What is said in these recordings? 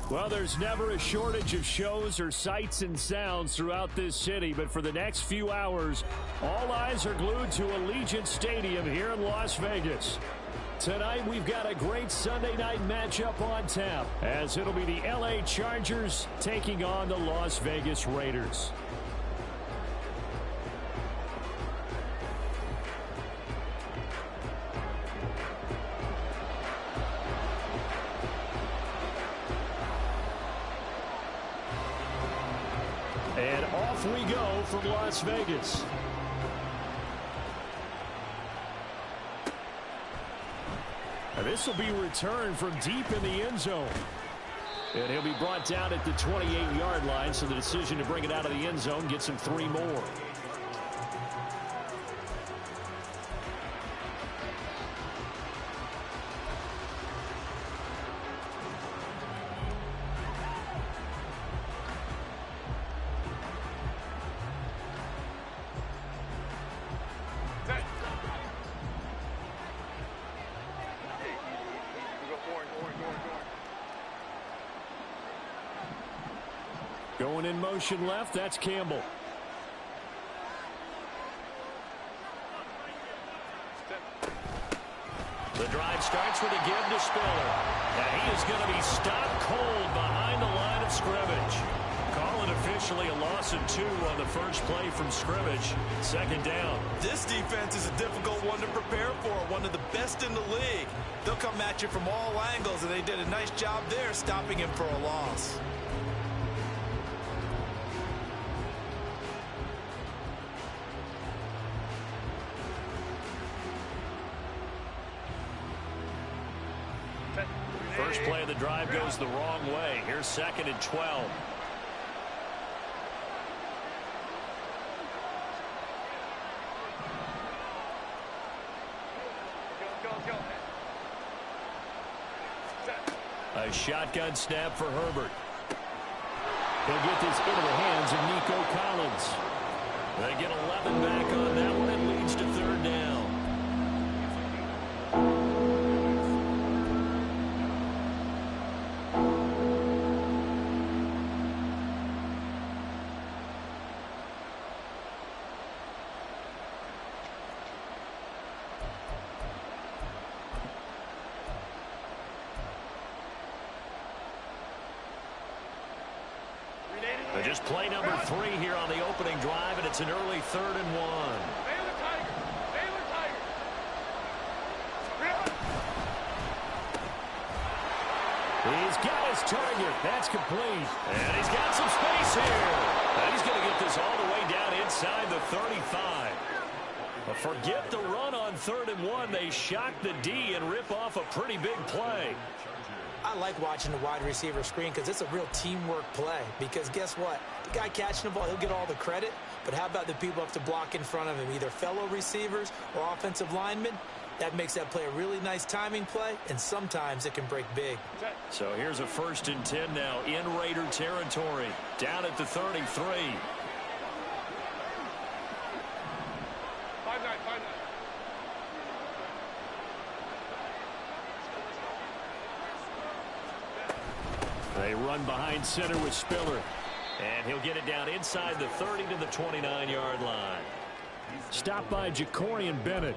Well, there's never a shortage of shows or sights and sounds throughout this city, but for the next few hours, all eyes are glued to Allegiant Stadium here in Las Vegas. Tonight, we've got a great Sunday night matchup on tap, as it'll be the LA Chargers taking on the Las Vegas Raiders. And off we go from Las Vegas. And this will be returned from deep in the end zone. And he'll be brought down at the 28-yard line, so the decision to bring it out of the end zone gets him 3 more. Going in motion left, that's Campbell. The drive starts with a give to Spiller. And he is going to be stopped cold behind the line of scrimmage. Call it officially a loss of 2 on the first play from scrimmage. 2nd down. This defense is a difficult one to prepare for, one of the best in the league. They'll come at you from all angles, and they did a nice job there stopping him for a loss. First play of the drive goes the wrong way. Here's 2nd and 12. A shotgun snap for Herbert. He'll get this into the hands of Nico Collins. They get 11 back on that one. It leads to 3rd down. Just play number 3 here on the opening drive, and it's an early 3rd and 1. He's got his target. That's complete. And he's got some space here. And he's going to get this all the way down inside the 35. But forget the run on 3rd and 1. They shock the D and rip off a pretty big play. I like watching the wide receiver screen because it's a real teamwork play. Because guess what? The guy catching the ball, he'll get all the credit. But how about the people who have to block in front of him, either fellow receivers or offensive linemen? That makes that play a really nice timing play, and sometimes it can break big. So here's a 1st and 10 now in Raider territory. Down at the 33. They run behind center with Spiller. And he'll get it down inside the 30 to the 29-yard line. Stopped by Jacorian Bennett.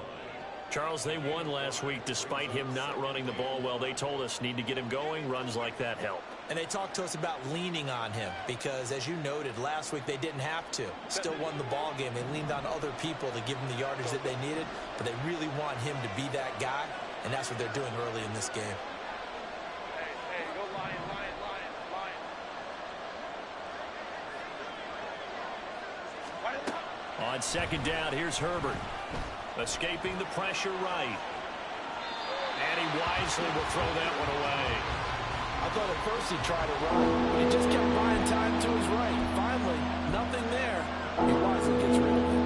Charles, they won last week despite him not running the ball well. They told us need to get him going. Runs like that help. And they talked to us about leaning on him because, as you noted, last week they didn't have to. Still won the ball game. They leaned on other people to give them the yardage that they needed, but they really want him to be that guy, and that's what they're doing early in this game. On second down, here's Herbert. Escaping the pressure right. And he wisely will throw that one away. I thought at first he tried to run, but he just kept buying time to his right. Finally, nothing there. He wisely gets rid of it.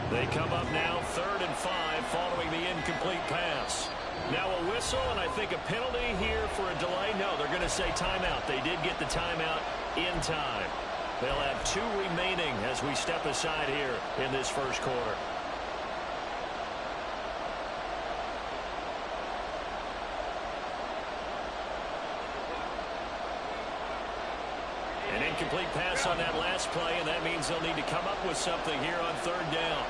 They come up now 3rd and 5 following the incomplete pass. Now a whistle and I think a penalty here for a delay. No, they're going to say timeout. They did get the timeout in time. They'll have 2 remaining as we step aside here in this first quarter. An incomplete pass on that last play, and that means they'll need to come up with something here on 3rd down.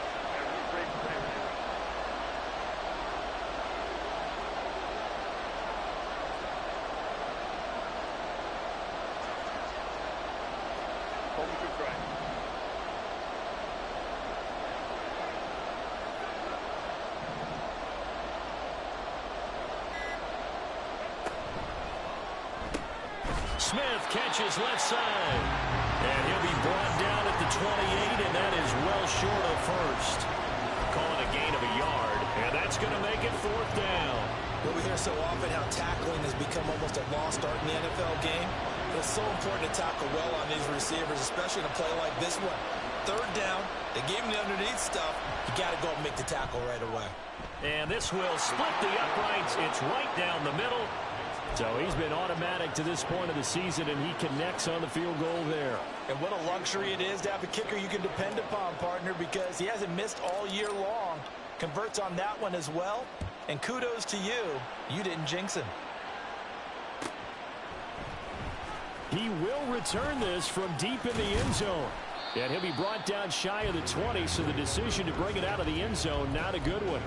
Smith catches left side. And he'll be brought down at the 28, and that is well short of first. Calling a gain of a yard, and that's going to make it 4th down. Well, we hear so often how tackling has become almost a lost art in the NFL game. But it's so important to tackle well on these receivers, especially in a play like this one. 3rd down, they gave him the underneath stuff. You got to go and make the tackle right away. And this will split the uprights. It's right down the middle. So he's been automatic to this point of the season, and he connects on the field goal there. And what a luxury it is to have a kicker you can depend upon, partner, because he hasn't missed all year long. Converts on that one as well. And kudos to you. You didn't jinx him. He will return this from deep in the end zone. And he'll be brought down shy of the 20, so the decision to bring it out of the end zone, not a good one.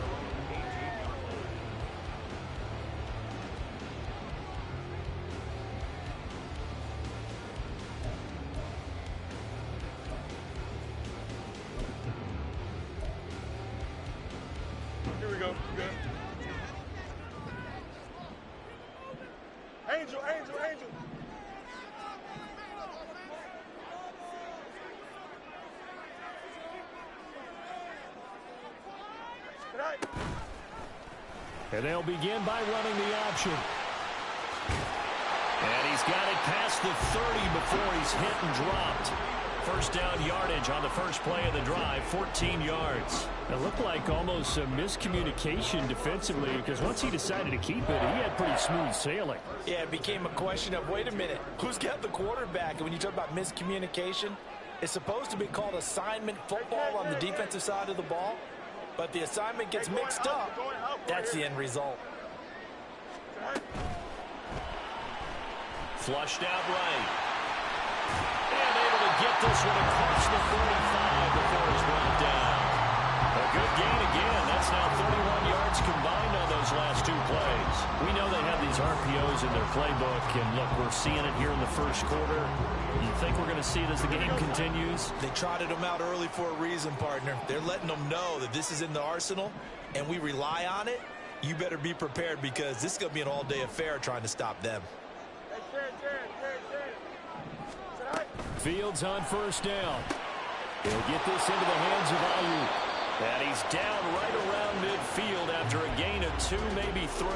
Here we go. Good. Angel, Angel, Angel. And they'll begin by running the option. And he's got it past the 30 before he's hit and dropped. First down yardage on the first play of the drive, 14 yards. It looked like almost a miscommunication defensively, because once he decided to keep it, he had pretty smooth sailing. Yeah, it became a question of, wait a minute, who's got the quarterback? And when you talk about miscommunication, it's supposed to be called assignment football on the defensive side of the ball. But the assignment gets mixed up. That's the end result. Flushed out right. And able to get this one across the 45 before it's brought down. A good gain again. That's now 31 yards combined on those last 2 plays. We know they have these RPOs in their playbook, and look, we're seeing it here in the first quarter. You think we're going to see it as the game continues? They trotted them out early for a reason, partner. They're letting them know that this is in the arsenal, and we rely on it. You better be prepared, because this is going to be an all-day affair trying to stop them. Fields on first down. He'll get this into the hands of Ayuk. And he's down right around midfield after a gain of 2, maybe 3.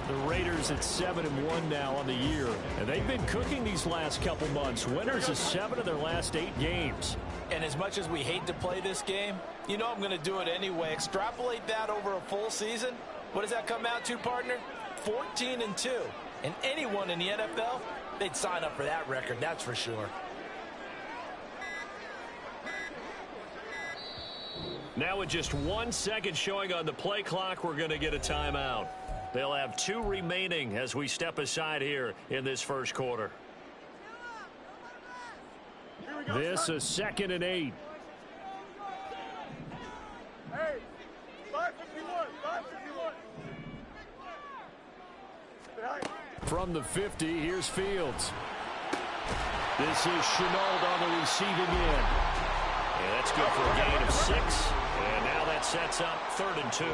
The Raiders at 7-1 now on the year. And they've been cooking these last couple months. Winners of 7 of their last 8 games. And as much as we hate to play this game, you know I'm going to do it anyway. Extrapolate that over a full season. What does that come out to, partner? 14-2. And anyone in the NFL, they'd sign up for that record, that's for sure. Now with just 1 second showing on the play clock, we're going to get a timeout. They'll have 2 remaining as we step aside here in this first quarter. This is 2nd and 8. From the 50, here's Fields. This is Chenault on the receiving end. And that's good for a gain of 6. And now that sets up 3rd and 2.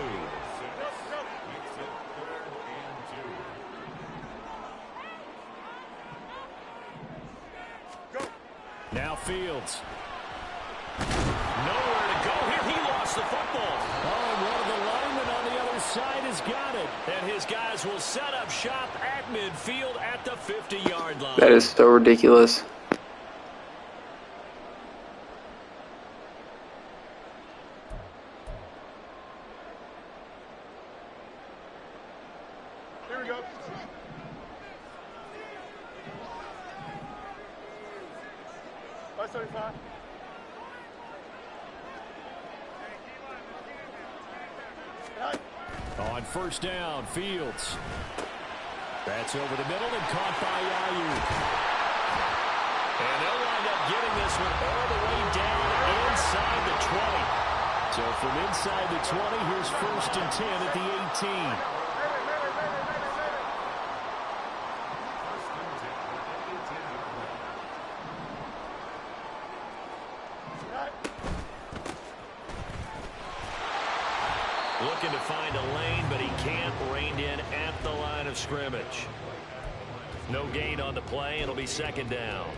Now Fields. Nowhere to go here. He lost the football. Oh, and one of the linemen on the other side has got it. And his guys will set up shop at midfield at the 50-yard line. That is so ridiculous. Here we go. R75. On 1st down, Fields. That's over the middle and caught by Ayuk. And they'll wind up getting this one all the way down inside the 20. So from inside the 20, here's 1st and 10 at the 18. Looking to find a lane, but he can't. Reined in at the line of scrimmage. No gain on the play. It'll be 2nd down.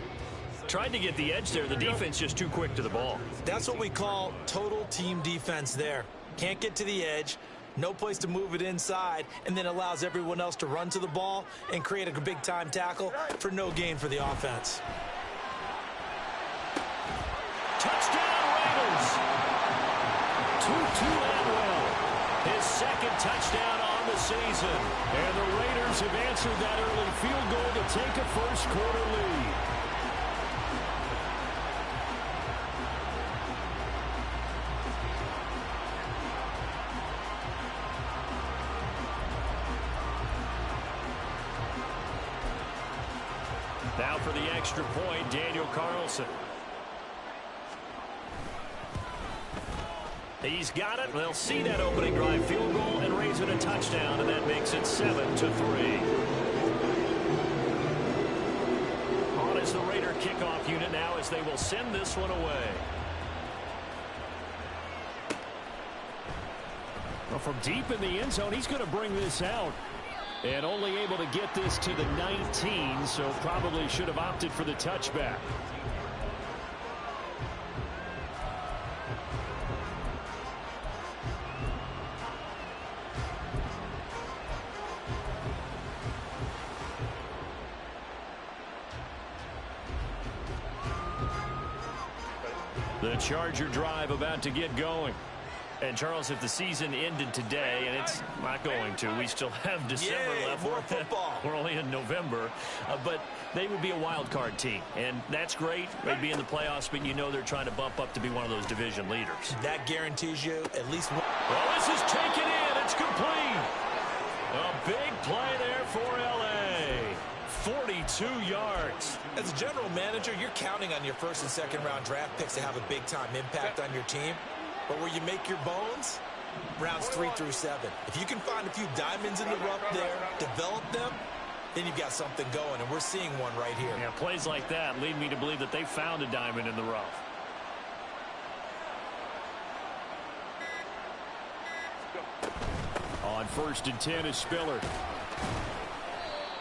Tried to get the edge there. The defense just too quick to the ball. That's what we call total team defense there. Can't get to the edge. No place to move it inside, and then allows everyone else to run to the ball and create a big-time tackle for no gain for the offense. Touchdown, Raiders! Tutu Atwell, his 2nd touchdown on the season. And the Raiders have answered that early field goal to take a first-quarter lead. Now for the extra point, Daniel Carlson. He's got it. They'll see that opening drive field goal and raise it a touchdown, and that makes it 7-3. On is the Raider kickoff unit now as they will send this one away. Well, from deep in the end zone, he's going to bring this out. And only able to get this to the 19, so probably should have opted for the touchback. The Charger drive about to get going. And, Charles, if the season ended today, and it's not going to, we still have December left. More football. We're only in November. But they would be a wild card team. And that's great. They'd be in the playoffs, but you know they're trying to bump up to be one of those division leaders. That guarantees you at least one. Well, this is taken in. It's complete. A big play there for L.A. 42 yards. As a general manager, you're counting on your 1st and 2nd round draft picks to have a big-time impact on your team. But where you make your bones, rounds 3 through 7. If you can find a few diamonds in the rough there, develop them, then you've got something going, and we're seeing one right here. Yeah, plays like that lead me to believe that they found a diamond in the rough. On 1st and 10 is Spiller.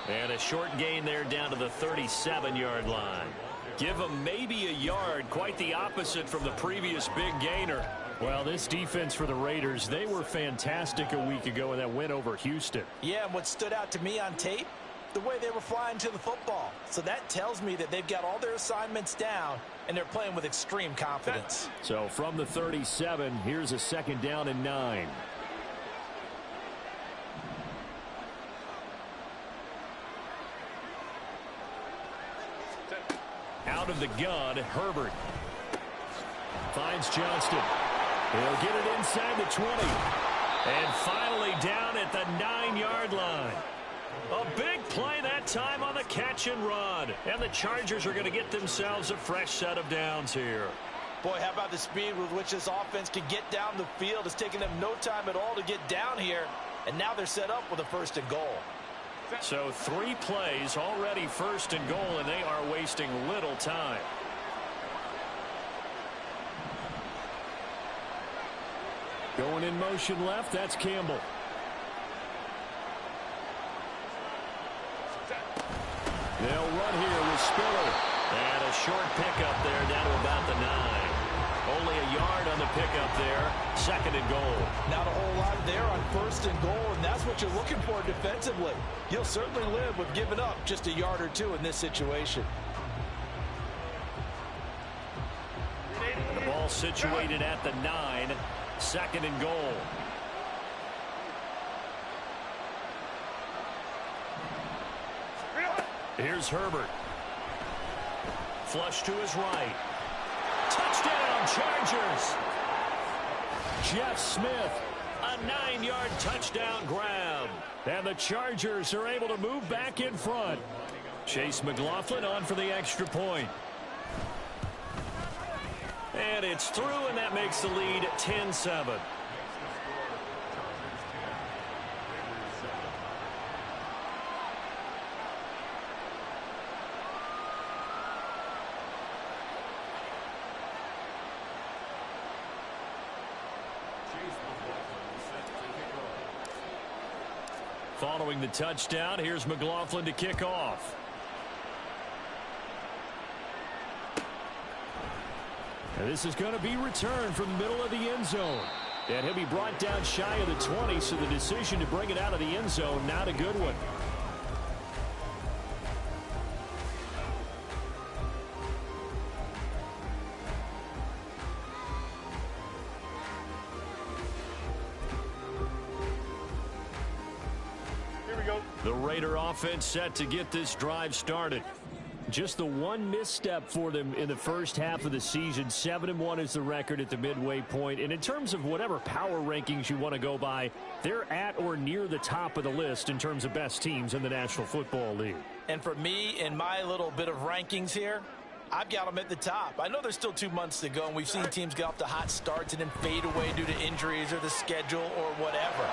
And a short gain there down to the 37-yard line. Give them maybe a yard, quite the opposite from the previous big gainer. Well, this defense for the Raiders, they were fantastic a week ago in that win over Houston. Yeah, and what stood out to me on tape, the way they were flying to the football. So that tells me that they've got all their assignments down, and they're playing with extreme confidence. So from the 37, here's a 2nd down and 9. Out of the gun, Herbert finds Johnston. He'll get it inside the 20. And finally down at the 9-yard line. A big play that time on the catch and run. And the Chargers are going to get themselves a fresh set of downs here. Boy, how about the speed with which this offense can get down the field? It's taken them no time at all to get down here. And now they're set up with a 1st and goal. So 3 plays already first and goal, and they are wasting little time. Going in motion left, that's Campbell. They'll run here with Spiller. And a short pickup there down to about the 9. Only a yard on the pickup there. 2nd and goal. Not a whole lot there on 1st and goal, and that's what you're looking for defensively. You'll certainly live with giving up just a yard or 2 in this situation. The ball situated at the 9. 2nd and goal. Here's Herbert. Flush to his right. Touchdown, Chargers. Jeff Smith, a 9-yard touchdown grab. And the Chargers are able to move back in front. Chase McLaughlin on for the extra point. And it's through, and that makes the lead 10-7. Following the touchdown, here's McLaughlin to kick off. And this is going to be returned from the middle of the end zone. And he'll be brought down shy of the 20, so the decision to bring it out of the end zone, not a good one. The Raider offense set to get this drive started. Just the one misstep for them in the first half of the season. 7-1 is the record at the midway point. And in terms of whatever power rankings you want to go by, they're at or near the top of the list in terms of best teams in the National Football League. And for me, in my little bit of rankings here, I've got them at the top. I know there's still 2 months to go, and we've seen teams get off to hot starts and then fade away due to injuries or the schedule or whatever.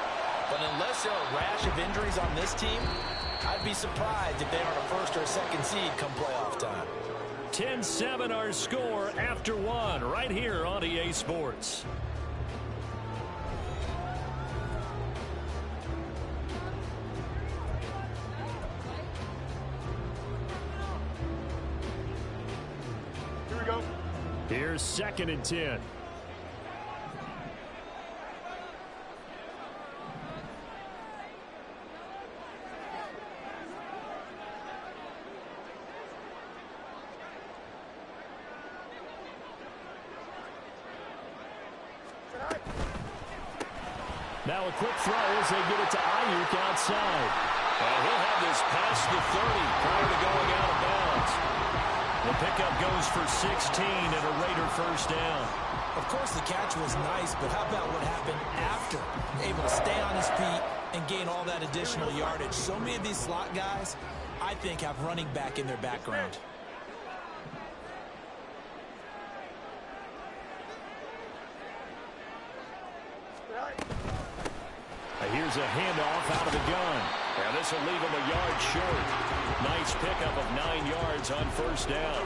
But unless there are a rash of injuries on this team, I'd be surprised if they aren't a 1st or 2nd seed come playoff time. 10-7 our score after 1 right here on EA Sports. Here we go. Here's 2nd and 10. Now a quick throw as they get it to Ayuk outside. And he'll have this past the 30 prior to going out of bounds. The pickup goes for 16 and a Raider 1st down. Of course, the catch was nice, but how about what happened after? Able to stay on his feet and gain all that additional yardage. So many of these slot guys, I think, have running back in their background. Here's a handoff out of the gun. And this will leave him a yard short. Nice pickup of 9 yards on 1st down.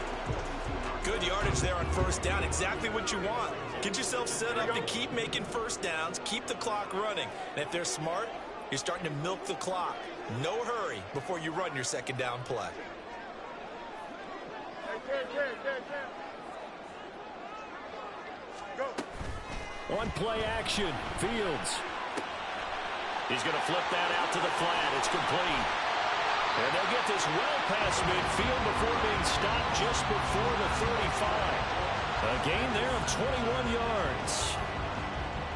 Good yardage there on 1st down. Exactly what you want. Get yourself set up to keep making 1st downs. Keep the clock running. And if they're smart, you're starting to milk the clock. No hurry before you run your 2nd down play. Go. On play action, Fields. He's going to flip that out to the flat. It's complete. And they'll get this well past midfield before being stopped just before the 35. A gain there of 21 yards.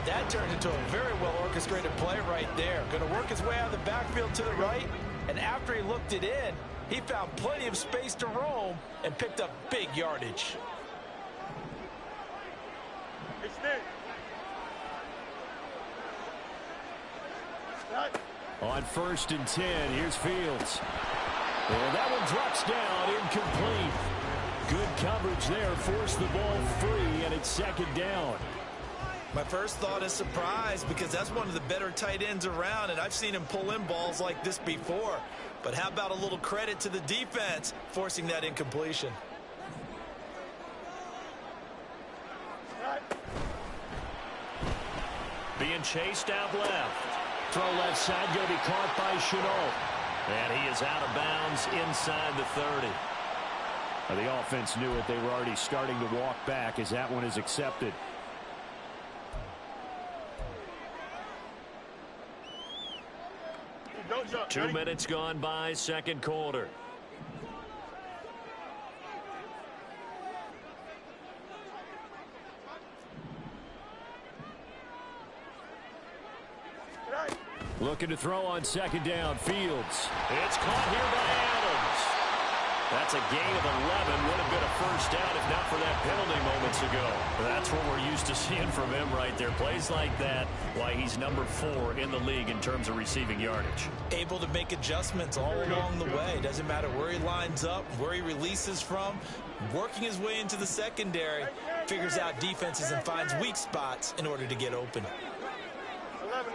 That turned into a very well-orchestrated play right there. Going to work his way out of the backfield to the right. And after he looked it in, he found plenty of space to roam and picked up big yardage. It's there. On 1st and 10, here's Fields. And that one drops down, incomplete. Good coverage there, forced the ball free, and it's 2nd down. My first thought is surprise because that's one of the better tight ends around, and I've seen him pull in balls like this before. But how about a little credit to the defense forcing that incompletion? Being chased out left. Throw left side going to be caught by Chenault. And he is out of bounds inside the 30. The offense knew it. They were already starting to walk back as that one is accepted. Don't jump. 2 minutes gone by, second quarter. Looking to throw on second down. Fields. It's caught here by Adams. That's a gain of 11. Would have been a first down if not for that penalty moments ago. That's what we're used to seeing from him right there. Plays like that, why he's number 4 in the league in terms of receiving yardage. Able to make adjustments all along the way. Doesn't matter where he lines up, where he releases from. Working his way into the secondary. Figures out defenses and finds weak spots in order to get open. 11.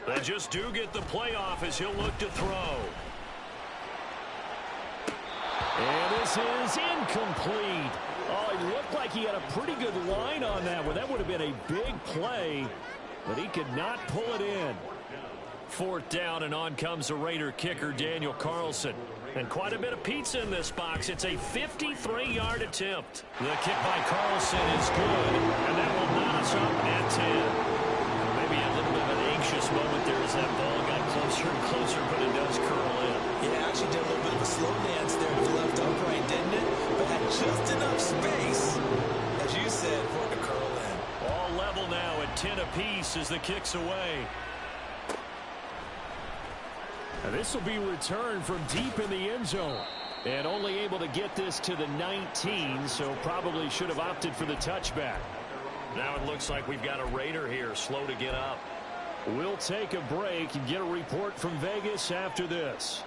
They just do get the playoff as he'll look to throw. And this is incomplete. Oh, it looked like he had a pretty good line on that one. That would have been a big play, but he could not pull it in. Fourth down, and on comes the Raider kicker, Daniel Carlson. And quite a bit of pizza in this box. It's a 53-yard attempt. The kick by Carlson is good, and that will knot us up at 10. Maybe a little bit of an anxious moment there as that ball got closer and closer, but it does curl in. Yeah, actually did a little bit of a slow dance there to the left upright, didn't it? But had just enough space, as you said, for it to curl in. All level now at 10 apiece as the kick's away. This will be returned from deep in the end zone. And only able to get this to the 19, so probably should have opted for the touchback. Now it looks like we've got a Raider here, slow to get up. We'll take a break and get a report from Vegas after this.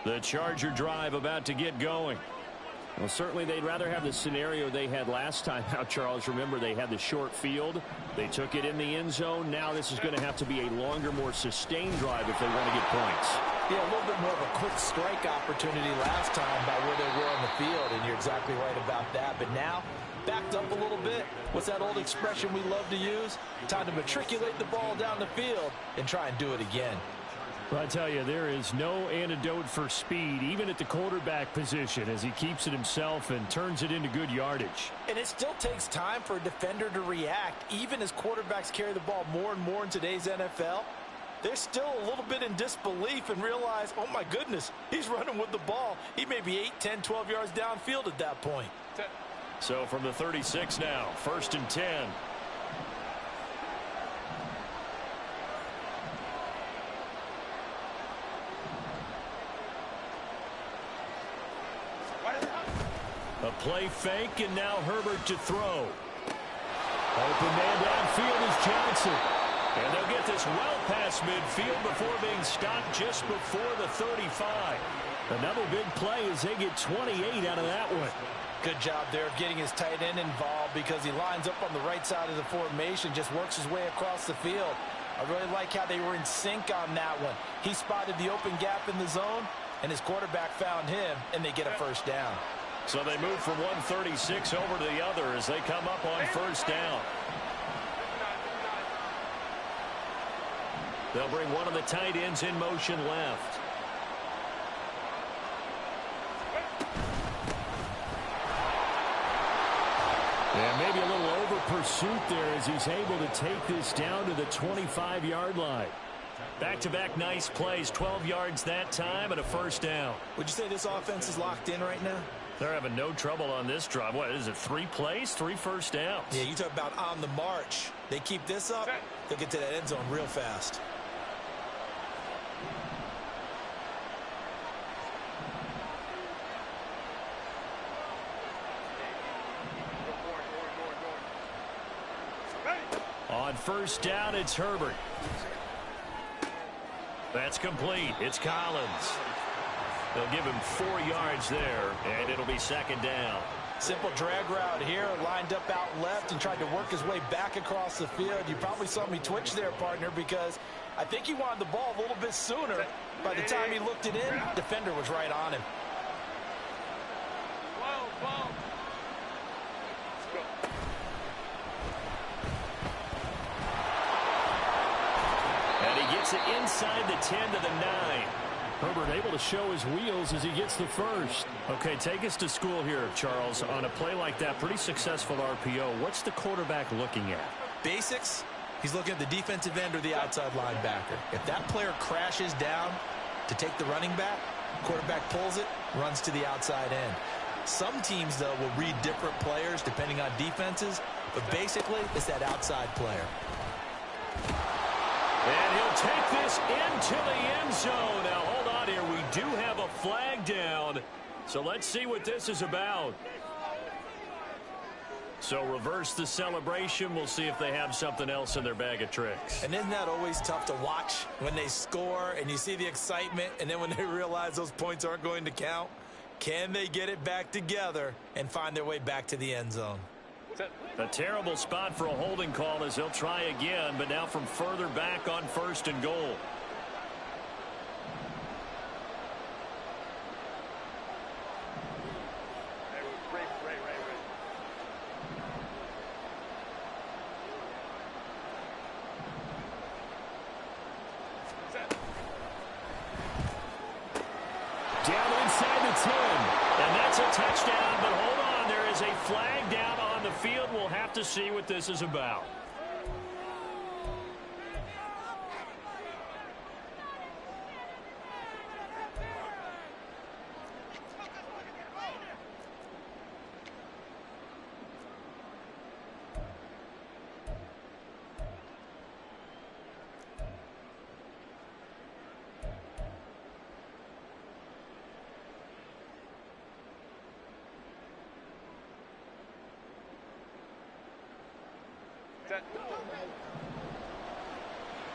The Charger drive about to get going. Well, certainly they'd rather have the scenario they had last time out, Charles. Remember, they had the short field. They took it in the end zone. Now this is going to have to be a longer, more sustained drive if they want to get points. Yeah, a little bit more of a quick strike opportunity last time by where they were on the field, and you're exactly right about that. But now, backed up a little bit. What's that old expression we love to use? Time to matriculate the ball down the field and try and do it again. Well, I tell you, there is no antidote for speed, even at the quarterback position, as he keeps it himself and turns it into good yardage. And it still takes time for a defender to react, even as quarterbacks carry the ball more and more in today's NFL. They're still a little bit in disbelief and realize, oh my goodness, he's running with the ball. He may be 8, 10, 12 yards downfield at that point. So from the 36 now, 1st and 10. A play fake, and now Herbert to throw. Open man downfield is Johnson. And they'll get this well past midfield before being stopped just before the 35. Another big play as they get 28 out of that one. Good job there of getting his tight end involved because he lines up on the right side of the formation, just works his way across the field. I really like how they were in sync on that one. He spotted the open gap in the zone, and his quarterback found him, and they get a first down. So they move from 136 over to the other as they come up on first down. They'll bring one of the tight ends in motion left. And maybe a little over pursuit there as he's able to take this down to the 25-yard line. Back-to-back nice plays, 12 yards that time and a first down. Would you say this offense is locked in right now? They're having no trouble on this drive. What is it, 3 plays, 3 first downs? Yeah, you talk about on the march. They keep this up, they'll get to that end zone real fast. On first down, it's Herbert. That's complete. It's Collins. They'll give him 4 yards there, and it'll be second down. Simple drag route here, lined up out left and tried to work his way back across the field. You probably saw me twitch there, partner, because I think he wanted the ball a little bit sooner. By the time he looked it in, defender was right on him. And he gets it inside the 10 to the 9. Herbert able to show his wheels as he gets the first. Okay, take us to school here, Charles. On a play like that, pretty successful RPO. What's the quarterback looking at? Basics, he's looking at the defensive end or the outside linebacker. If that player crashes down to take the running back, quarterback pulls it, runs to the outside end. Some teams, though, will read different players depending on defenses, but basically it's that outside player. And he'll take this into the end zone. Now, hold on here. We do have a flag down. So let's see what this is about. So reverse the celebration. We'll see if they have something else in their bag of tricks. And isn't that always tough to watch when they score and you see the excitement, and then when they realize those points aren't going to count? Can they get it back together and find their way back to the end zone? A terrible spot for a holding call as they'll try again, but now from further back on first and goal. Down inside the 10, and that's a touchdown, but hold on, there is a flag down on the field. We'll have to see what this is about.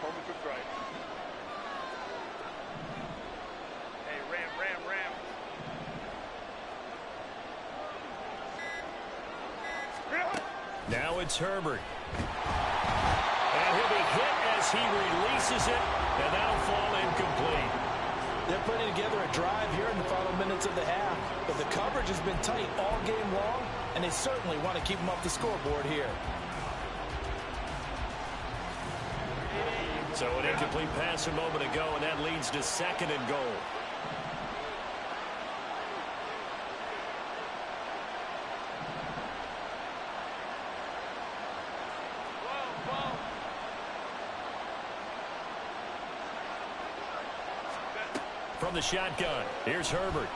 Coleman to strike. Hey, ram. Now it's Herbert. And he'll be hit as he releases it, and that'll fall incomplete. They're putting together a drive here in the final minutes of the half, but the coverage has been tight all game long, and they certainly want to keep them off the scoreboard here. So an incomplete pass a moment ago, and that leads to second and goal. From the shotgun, here's Herbert.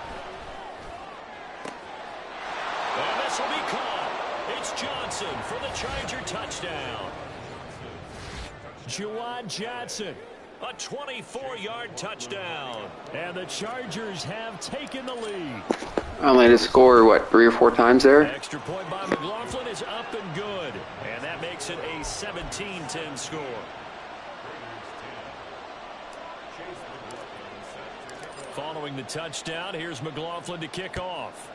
And this will be caught. It's Johnson for the Charger touchdown. Juwan Johnson, a 24-yard touchdown. And the Chargers have taken the lead. I only had to score, what, 3 or 4 times there? Extra point by McLaughlin is up and good. And that makes it a 17-10 score. Following the touchdown, here's McLaughlin to kick off.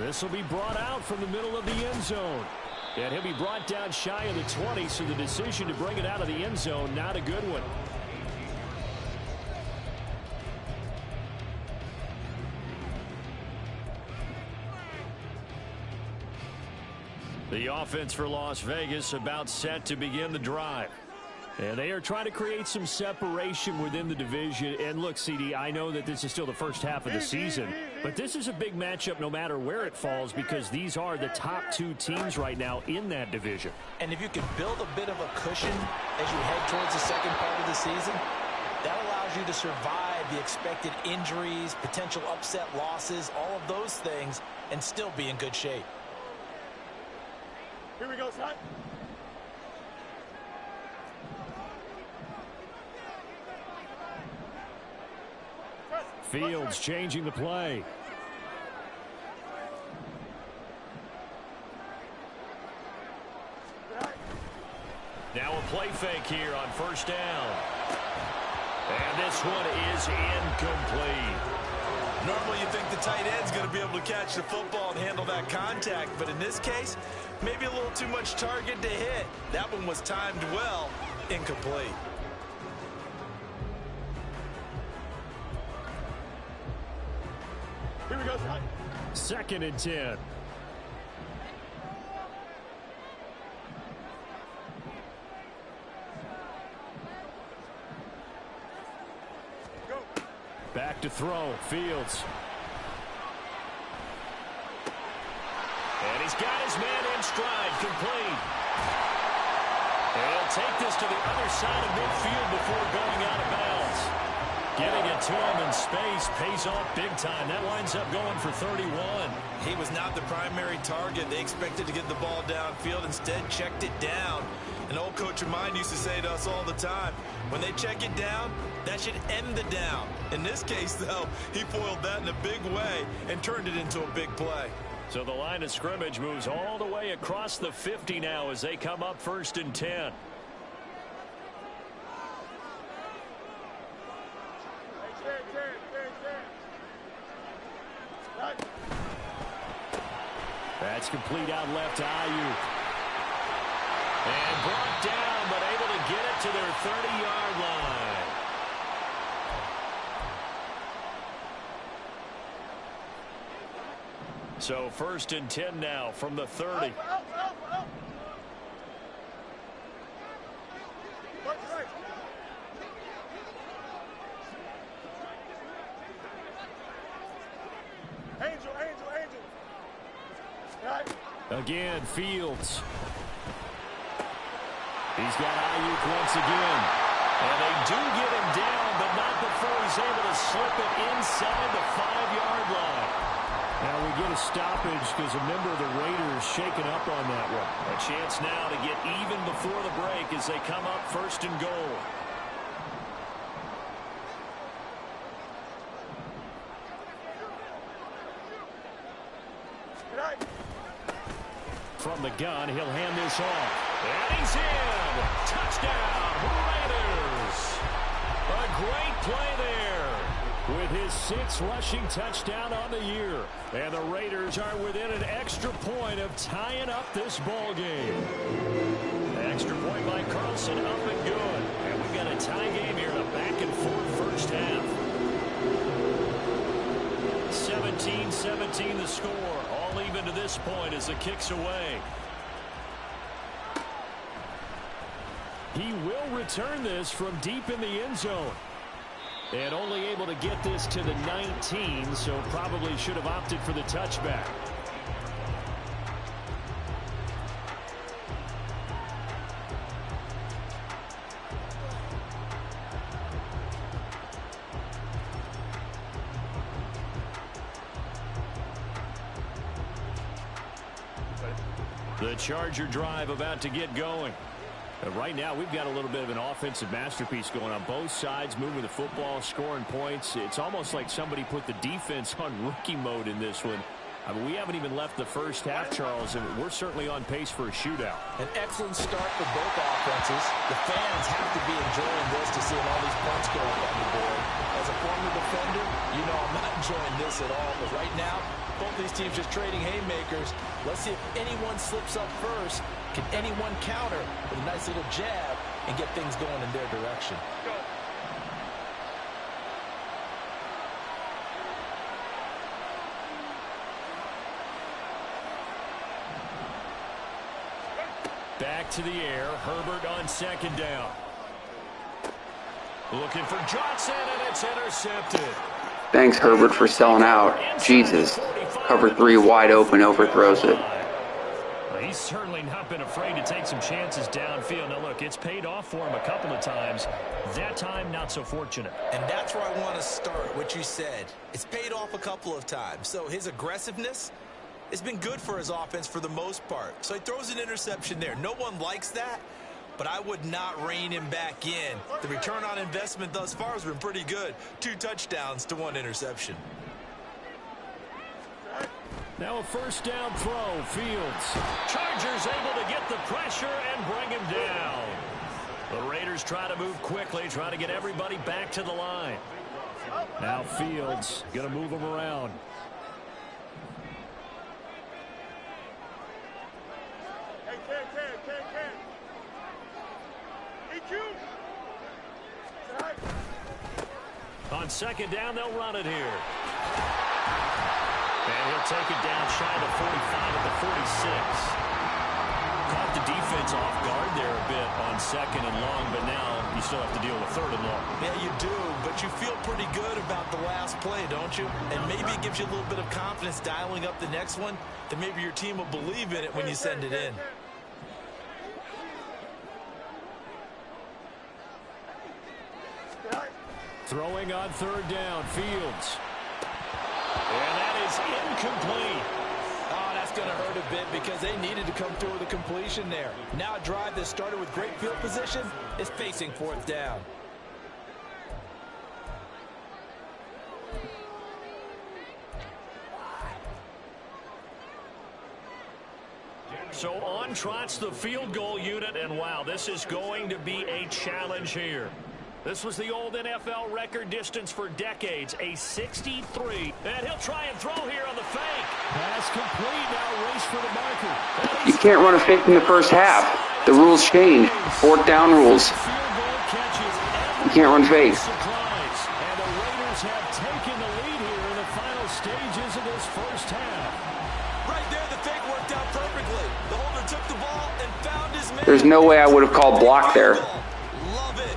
This will be brought out from the middle of the end zone. And he'll be brought down shy of the 20, so the decision to bring it out of the end zone, not a good one. The offense for Las Vegas about set to begin the drive. And they are trying to create some separation within the division. And look, CD, I know that this is still the first half of the season, but this is a big matchup no matter where it falls, because these are the top 2 teams right now in that division. And if you can build a bit of a cushion as you head towards the second part of the season, that allows you to survive the expected injuries, potential upset losses, all of those things, and still be in good shape. Here we go, son. Fields changing the play. Now a play fake here on first down. And this one is incomplete. Normally you think the tight end's going to be able to catch the football and handle that contact, but in this case, maybe a little too much target to hit. That one was timed well, incomplete. Here we go. 2nd and 10. Back to throw. Fields. And he's got his man in stride. Complete. And he'll take this to the other side of midfield before going out of bounds. Getting it to him in space pays off big time. That winds up going for 31. He was not the primary target. They expected to get the ball downfield. Instead, checked it down. An old coach of mine used to say to us all the time, when they check it down, that should end the down. In this case, though, he foiled that in a big way and turned it into a big play. So the line of scrimmage moves all the way across the 50 now as they come up 1st and 10. That's complete out left to Ayuk. And brought down, but able to get it to their 30-yard line. So 1st and 10 now from the 30. Again, Fields. He's got Ayuk once again. And they do get him down, but not before he's able to slip it inside the 5-yard line. Now we get a stoppage because a member of the Raiders shaken up on that one. A chance now to get even before the break as they come up 1st and goal. From the gun, he'll hand this off. And he's in! Touchdown, Raiders! A great play there with his 6th rushing touchdown on the year. And the Raiders are within an extra point of tying up this ball game. Extra point by Carlson, up and good. And we've got a tie game here in a back-and-forth first half. 17-17 the score. All even to this point as the kick's away. He will return this from deep in the end zone. And only able to get this to the 19, so probably should have opted for the touchback. The Charger drive about to get going. Right now, we've got a little bit of an offensive masterpiece going on both sides, moving the football, scoring points. It's almost like somebody put the defense on rookie mode in this one. I mean, we haven't even left the first half, Charles, and we're certainly on pace for a shootout. An excellent start for both offenses. The fans have to be enjoying this to see all these points go up on the board. As a former defender, you know I'm not enjoying this at all. But right now, both these teams just trading haymakers. Let's see if anyone slips up first. Can anyone counter with a nice little jab and get things going in their direction? Back to the air. Herbert on 2nd down. Looking for Johnson, and it's intercepted. Thanks, Herbert, for selling out. Jesus. Cover 3 wide open, overthrows it. Well, he's certainly not been afraid to take some chances downfield. Now, look, it's paid off for him a couple of times. That time, not so fortunate. And that's where I want to start, what you said. It's paid off a couple of times. So his aggressiveness has been good for his offense for the most part. So he throws an interception there. No one likes that, but I would not rein him back in. The return on investment thus far has been pretty good. 2 touchdowns to 1 interception. Now a first down throw. Fields. Chargers able to get the pressure and bring him down. The Raiders try to move quickly, try to get everybody back to the line. Now Fields going to move them around. On second down, they'll run it here. And he'll take it down shy of the 45 at the 46. Caught the defense off guard there a bit on second and long, but now you still have to deal with third and long. Yeah, you do, but you feel pretty good about the last play, don't you? And maybe it gives you a little bit of confidence dialing up the next one, that maybe your team will believe in it when you send it in. Throwing on third down, Fields. And that is incomplete. Oh, that's going to hurt a bit because they needed to come through with a completion there. Now a drive that started with great field position is facing fourth down. So on trots the field goal unit, and wow, this is going to be a challenge here. This was the old NFL record distance for decades, a 63. And he'll try and throw here on the fake. Pass complete, now race for the marker. You can't run a fake in the first half. The rules change. Fourth down rules. You can't run fakes. And the Raiders have taken the lead here in the final stages of this first half. Right there, the fake worked out perfectly. The holder took the ball and found his man. There's no way I would have called block there. Love it.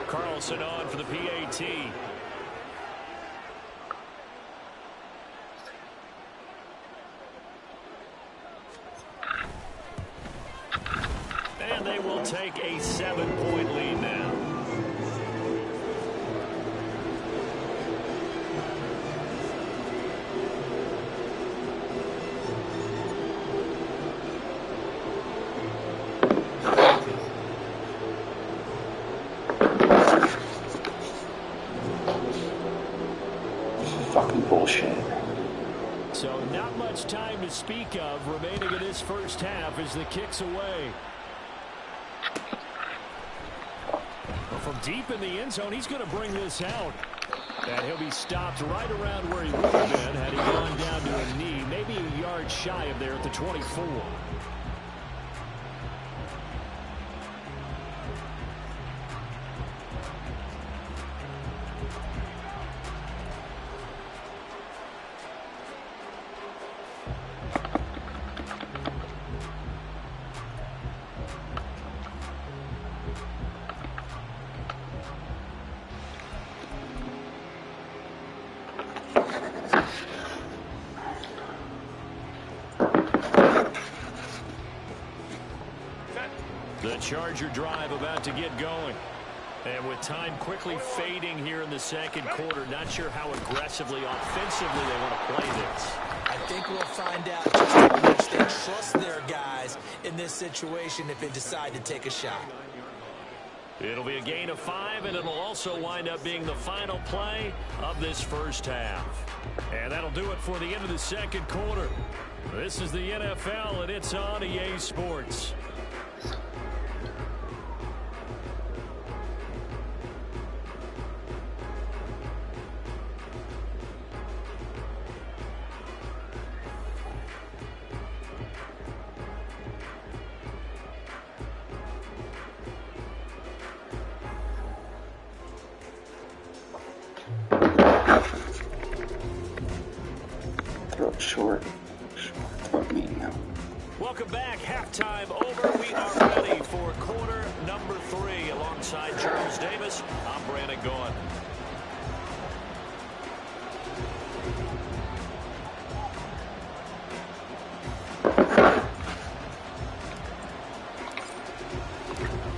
Carlson on for the PAT. And they will take a 7-point lead now. Fucking bullshit. So not much time to speak of remaining in this first half as the kick's away. Well, from deep in the end zone, he's going to bring this out. And he'll be stopped right around where he would have been had he gone down to a knee, maybe a yard shy of there at the 24. The Charger drive about to get going. And with time quickly fading here in the second quarter, not sure how aggressively, offensively they want to play this. I think we'll find out just how much they trust their guys in this situation if they decide to take a shot. It'll be a gain of 5, and it'll also wind up being the final play of this first half. And that'll do it for the end of the second quarter. This is the NFL, and it's on EA Sports. Short me now. Welcome back. Halftime over. We are ready for quarter number 3. Alongside Charles Davis, I'm Brandon Gaughan.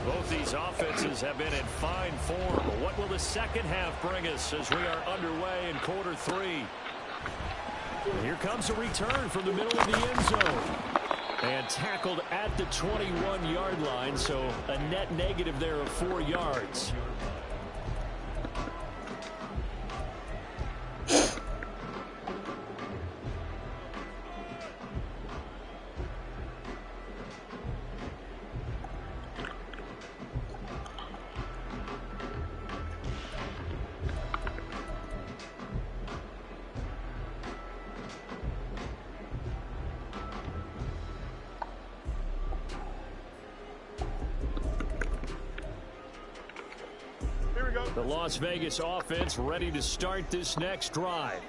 Both these offenses have been in fine form. What will the second half bring us as we are underway in quarter 3? Here comes a return from the middle of the end zone. And tackled at the 21-yard line, so a net negative there of 4 yards. The Las Vegas offense ready to start this next drive.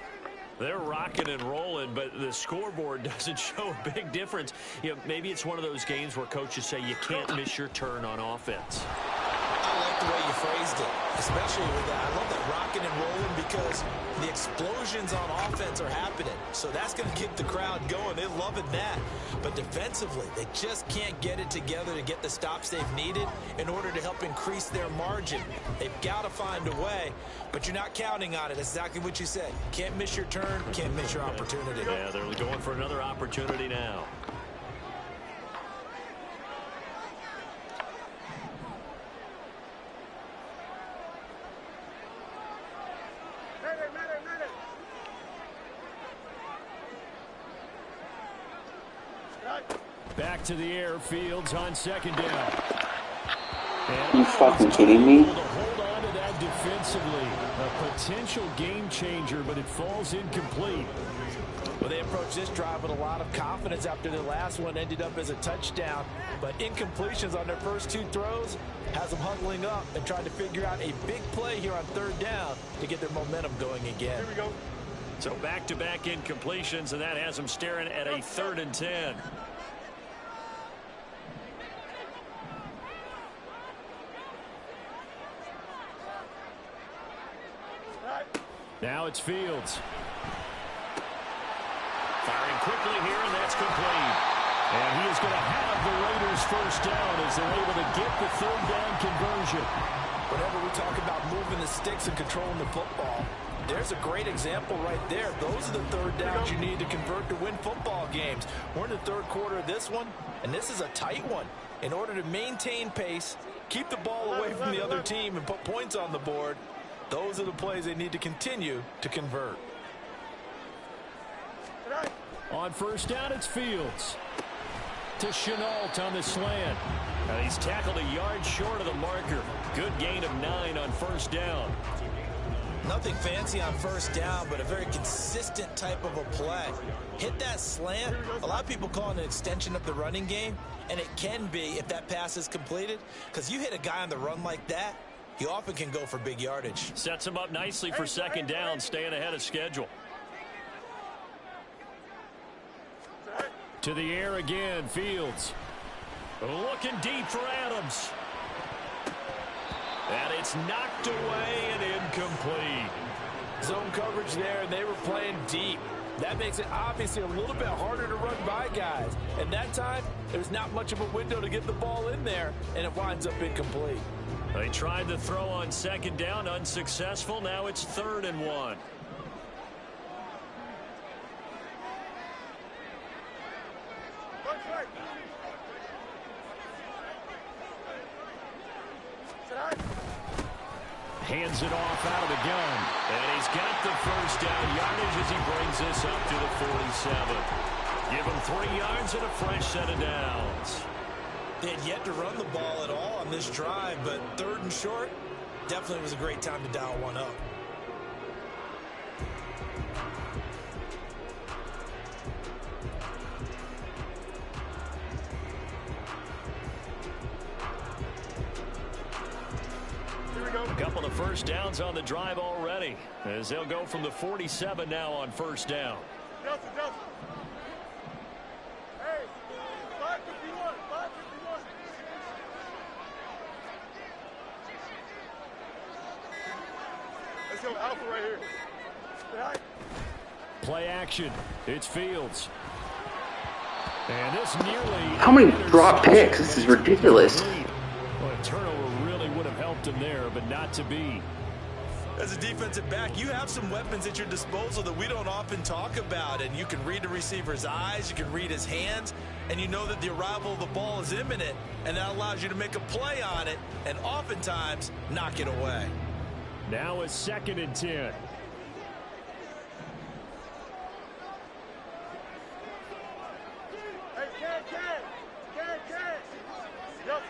They're rocking and rolling, but the scoreboard doesn't show a big difference. You know, maybe it's one of those games where coaches say you can't miss your turn on offense. I like like the way you phrased it, especially with that. I love that rocking and rolling because the explosions on offense are happening. So that's going to keep the crowd going. They're loving that. But defensively, they just can't get it together to get the stops they've needed in order to help increase their margin. They've got to find a way, but you're not counting on it. That's exactly what you said. Can't miss your turn, can't miss your opportunity. Yeah, they're going for another opportunity now. Back to the air, Fields on second down. You fucking kidding me? Hold on to that defensively. A potential game changer, but it falls incomplete. Well, they approached this drive with a lot of confidence after their last one ended up as a touchdown. But incompletions on their first two throws has them huddling up and trying to figure out a big play here on third down to get their momentum going again. Here we go. So back-to-back incompletions, and that has them staring at a 3rd and 10. Now it's Fields. Firing quickly here, and that's complete. And he is going to have the Raiders first down as they're able to get the 3rd down conversion. Whenever we talk about moving the sticks and controlling the football, there's a great example right there. Those are the 3rd downs you need to convert to win football games. We're in the 3rd quarter of this one, and this is a tight one. In order to maintain pace, keep the ball away from the other team, and put points on the board, those are the plays they need to continue to convert. On first down, it's Fields. To Chenault on the slant. And he's tackled a yard short of the marker. Good gain of 9 on first down. Nothing fancy on first down, but a very consistent type of a play. Hit that slant. A lot of people call it an extension of the running game, and it can be if that pass is completed, because you hit a guy on the run like that, you often can go for big yardage. Sets him up nicely for second down, staying ahead of schedule. To the air again, Fields. Looking deep for Adams. And it's knocked away and incomplete. Zone coverage there, and they were playing deep. That makes it obviously a little bit harder to run by guys. And that time, there's not much of a window to get the ball in there, and it winds up incomplete. They tried the throw on second down, unsuccessful. Now it's 3rd and 1. Hands it off out of the gun. And he's got the first down yardage as he brings this up to the 47. Give him 3 yards and a fresh set of downs. They had yet to run the ball at all on this drive, but 3rd and short definitely was a great time to dial one up. A couple of first downs on the drive already, as they'll go from the 47 now on first down. Justin. Hey, 551, 551. Let's go alpha right here. Play action. It's Fields. And this nearly... How many drop picks? This is ridiculous. Well, a turnover really would have helped him there, but not to be. As a defensive back, you have some weapons at your disposal that we don't often talk about, and you can read the receiver's eyes, you can read his hands, and you know that the arrival of the ball is imminent, and that allows you to make a play on it and oftentimes knock it away. Now it's 2nd and 10. Hey, can. Yep.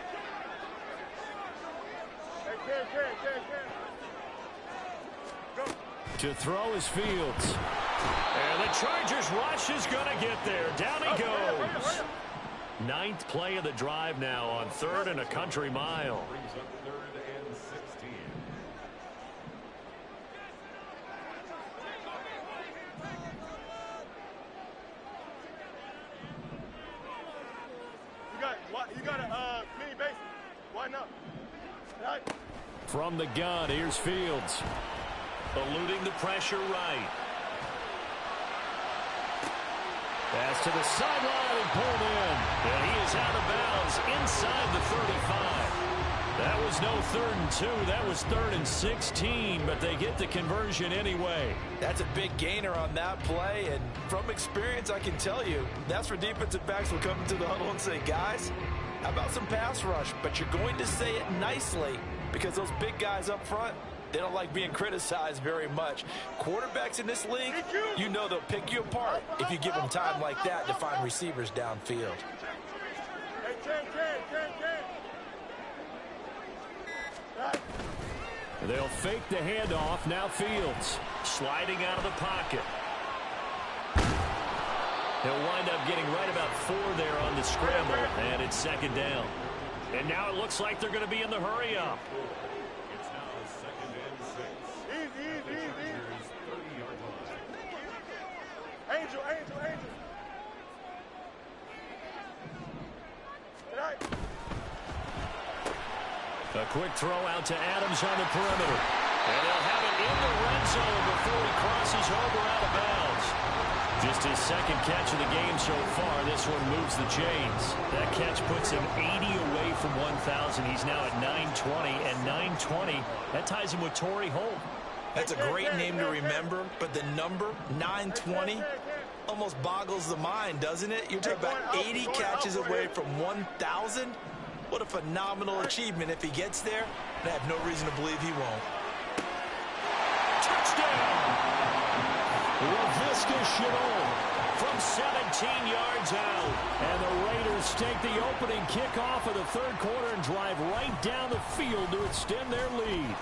Hey, can. Go. To throw is Fields. And the Chargers rush is going to get there. Down he goes. 9th play of the drive now on 3rd and a country mile. You got a mini base. Why not? From the gun, here's Fields. Eluding the pressure right. Pass to the sideline and pulled in. And he is out of bounds inside the 35. That was no 3rd and 2. That was 3rd and 16, but they get the conversion anyway. That's a big gainer on that play, and from experience, I can tell you, that's where defensive backs will come into the huddle and say, guys, how about some pass rush? But you're going to say it nicely because those big guys up front, they don't like being criticized very much. Quarterbacks in this league, you know they'll pick you apart if you give them time like that to find receivers downfield. They'll fake the handoff. Now Fields sliding out of the pocket. He'll wind up getting right about 4 there on the scramble, and it's 2nd down. And now it looks like they're going to be in the hurry up. It's now 2nd and 6. Easy. Angel. A quick throw out to Adams on the perimeter. And they'll have it in the red zone before he crosses over out of bounds. Just his 2nd catch of the game so far. This one moves the chains. That catch puts him 80 away from 1,000. He's now at 920, and 920, that ties him with Torrey Holt. That's a great name to remember, but the number, 920, almost boggles the mind, doesn't it? You're talking about 80 catches away from 1,000. What a phenomenal achievement if he gets there, and I have no reason to believe he won't. Touchdown! Laviska Shenault from 17 yards out. And the Raiders take the opening kickoff of the 3rd quarter and drive right down the field to extend their lead.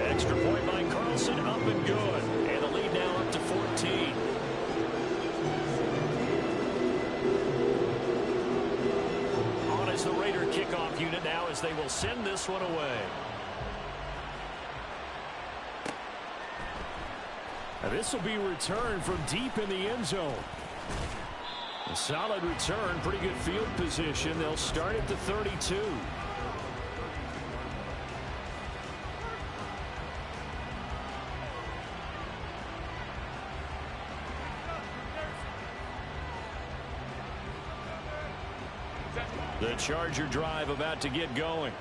Extra point by Carlson, up and good. And the lead now up to 14. On is the Raider kickoff unit now as they will send this one away. Now this will be returned from deep in the end zone. A solid return, pretty good field position. They'll start at the 32. The Charger drive about to get going.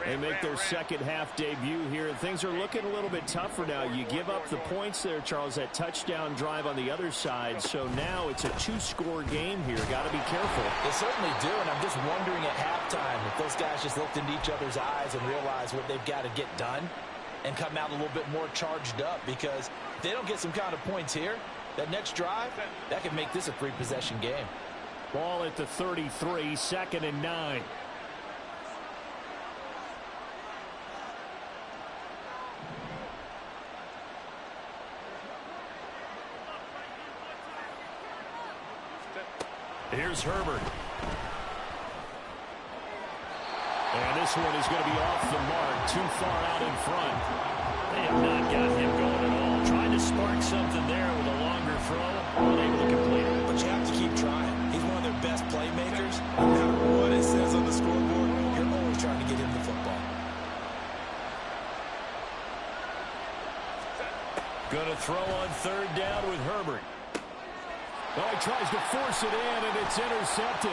They make their 2nd half debut here, and things are looking a little bit tougher now. You give up the points there, Charles, that touchdown drive on the other side, so now it's a 2-score game here. Got to be careful. They certainly do, and I'm just wondering at halftime if those guys just looked into each other's eyes and realized what they've got to get done and come out a little bit more charged up, because if they don't get some kind of points here, that next drive, that could make this a 3-possession game. Ball at the 33, 2nd and 9. Here's Herbert. And this one is going to be off the mark, too far out in front. They have not got him going at all. Trying to spark something there with a longer throw. Unable to complete it. But you have to keep trying. He's one of their best playmakers. No matter what it says on the scoreboard, you're always trying to get him the football. Going to throw on 3rd down with Herbert. Well, he tries to force it in, and it's intercepted.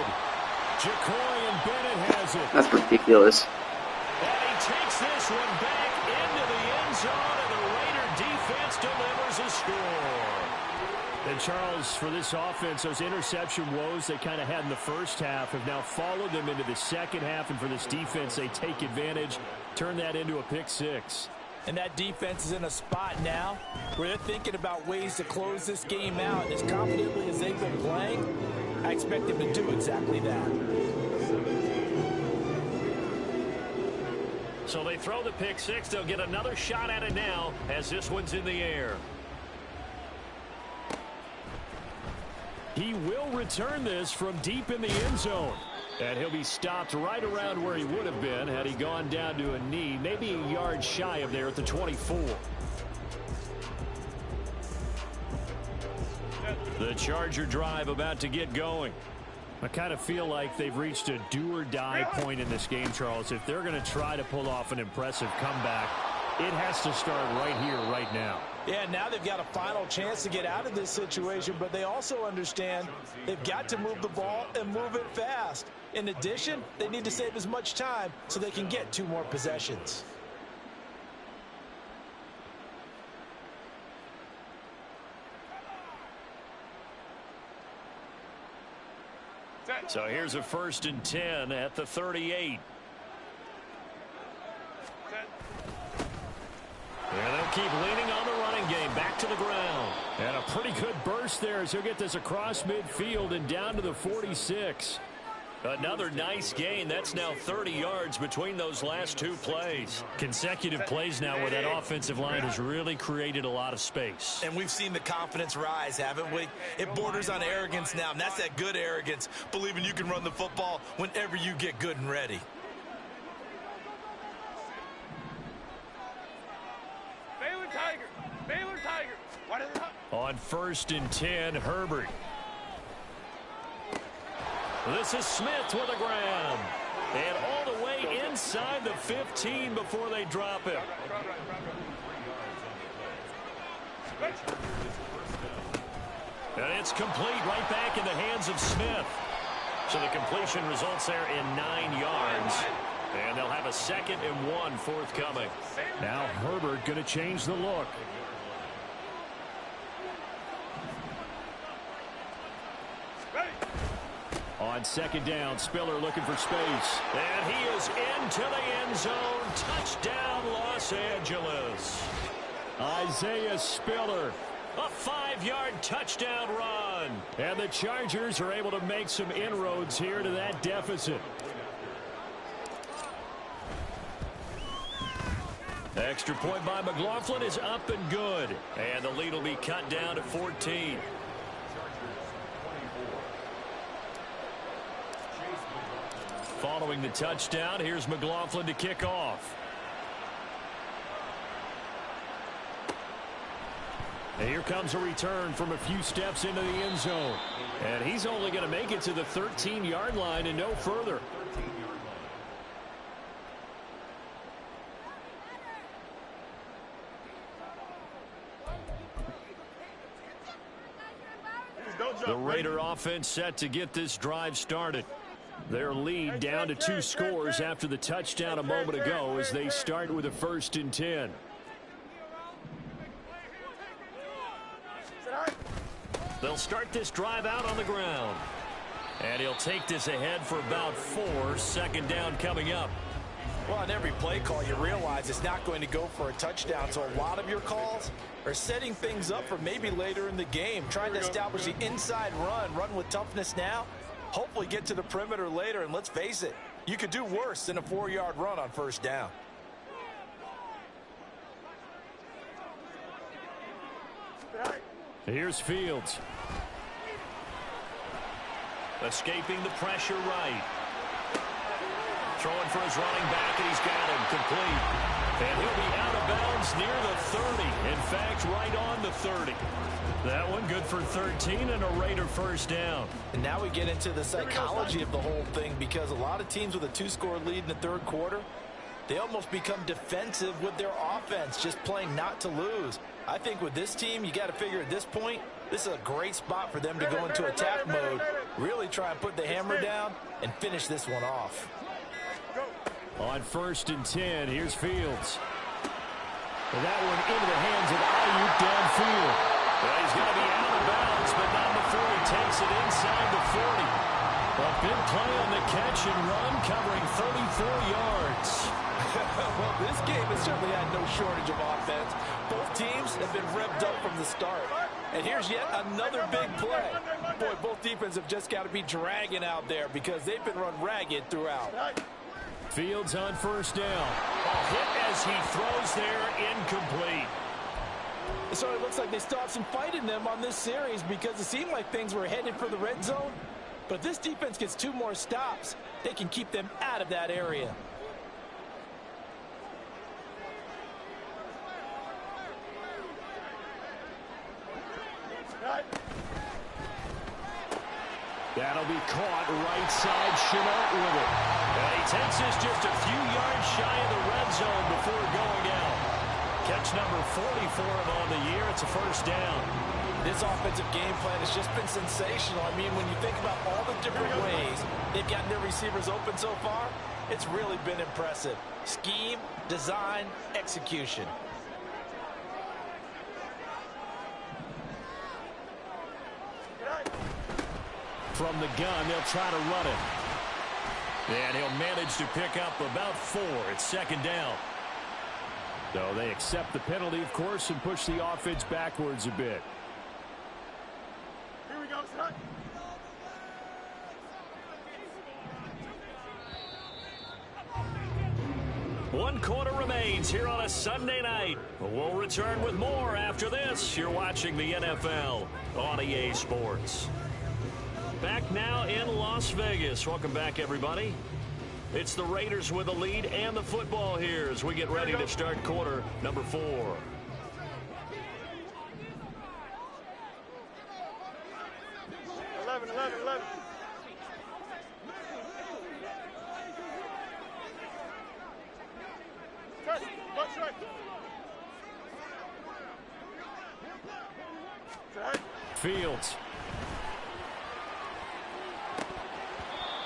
Jacoy and Bennett has it. That's ridiculous. And he takes this one back into the end zone, and the Raider defense delivers a score. And Charles, for this offense, those interception woes they kind of had in the first half have now followed them into the 2nd half, and for this defense, they take advantage, turn that into a pick 6. And that defense is in a spot now where they're thinking about ways to close this game out. And as confidently as they've been playing, I expect them to do exactly that. So they throw the pick 6. They'll get another shot at it now as this one's in the air. He will return this from deep in the end zone. And he'll be stopped right around where he would have been had he gone down to a knee, maybe a yard shy of there at the 24. The Charger drive about to get going. I kind of feel like they've reached a do-or-die point in this game, Charles. If they're going to try to pull off an impressive comeback, it has to start right here, right now. Yeah, now they've got a final chance to get out of this situation, but they also understand they've got to move the ball and move it fast. In addition, they need to save as much time so they can get 2 more possessions. So here's a 1st and 10 at the 38. And they'll keep leaning on the running game. Back to the ground. And a pretty good burst there as he'll get this across midfield and down to the 46. Another nice gain. That's now 30 yards between those last 2 plays. Consecutive plays now where that offensive line has really created a lot of space. And we've seen the confidence rise, haven't we? It borders on arrogance now, and that's that good arrogance, believing you can run the football whenever you get good and ready. Baylor Tiger. On 1st and 10, Herbert. This is Smith with a grab. And all the way inside the 15 before they drop him. And it's complete right back in the hands of Smith. So the completion results there in 9 yards. And they'll have a 2nd and 1 forthcoming. Now Herbert going to change the look. On 2nd down, Spiller looking for space. And he is into the end zone. Touchdown, Los Angeles. Isaiah Spiller. A 5-yard touchdown run. And the Chargers are able to make some inroads here to that deficit. Extra point by McLaughlin is up and good. And the lead will be cut down to 14. Following the touchdown, here's McLaughlin to kick off. And here comes a return from a few steps into the end zone. And he's only going to make it to the 13-yard line and no further. The Raider offense set to get this drive started. Their lead down to 2 scores after the touchdown a moment ago as they start with a 1st and 10. They'll start this drive out on the ground. And he'll take this ahead for about 4. 2nd down coming up. Well, on every play call, you realize it's not going to go for a touchdown. So a lot of your calls are setting things up for maybe later in the game, trying to establish the inside run with toughness now. Hopefully get to the perimeter later, and let's face it, you could do worse than a 4-yard run on 1st down. Here's Fields. Escaping the pressure right. Throwing for his running back, and he's got him complete. And he'll be out of bounds near the 30. In fact, right on the 30. That one good for 13 and a Raider 1st down. And now we get into the psychology of the whole thing, because a lot of teams with a 2-score lead in the 3rd quarter, they almost become defensive with their offense, just playing not to lose. I think with this team, you got to figure at this point, this is a great spot for them to go into attack mode, really try and put the hammer down and finish this one off. On 1st and 10, here's Fields. And that one into the hands of Ayuk downfield. Well, he's going to be out of bounds, but not before he takes it inside the 40. A big play on the catch and run, covering 34 yards. Well, this game has certainly had no shortage of offense. Both teams have been revved up from the start. And here's yet another big play. Boy, both defenses have just got to be dragging out there because they've been run ragged throughout. Fields on 1st down. A hit as he throws there, incomplete. So it looks like they still have some fight in them on this series, because it seemed like things were headed for the red zone. But if this defense gets 2 more stops, they can keep them out of that area. That'll be caught right side Chenault with it. And he takes this just a few yards shy of the red zone before going out. Catch number 40 for him on the year. It's a first down. This offensive game plan has just been sensational. I mean, when you think about all the different ways they've gotten their receivers open so far, it's really been impressive. Scheme, design, execution. From the gun, they'll try to run it. And he'll manage to pick up about 4. It's second down. So they accept the penalty, of course, and push the offense backwards a bit. Here we go, son. One quarter remains here on a Sunday night. We'll return with more after this. You're watching the NFL on EA Sports. Back now in Las Vegas. Welcome back, everybody. It's the Raiders with the lead and the football here as we get ready to start quarter number 4. 11. Fields.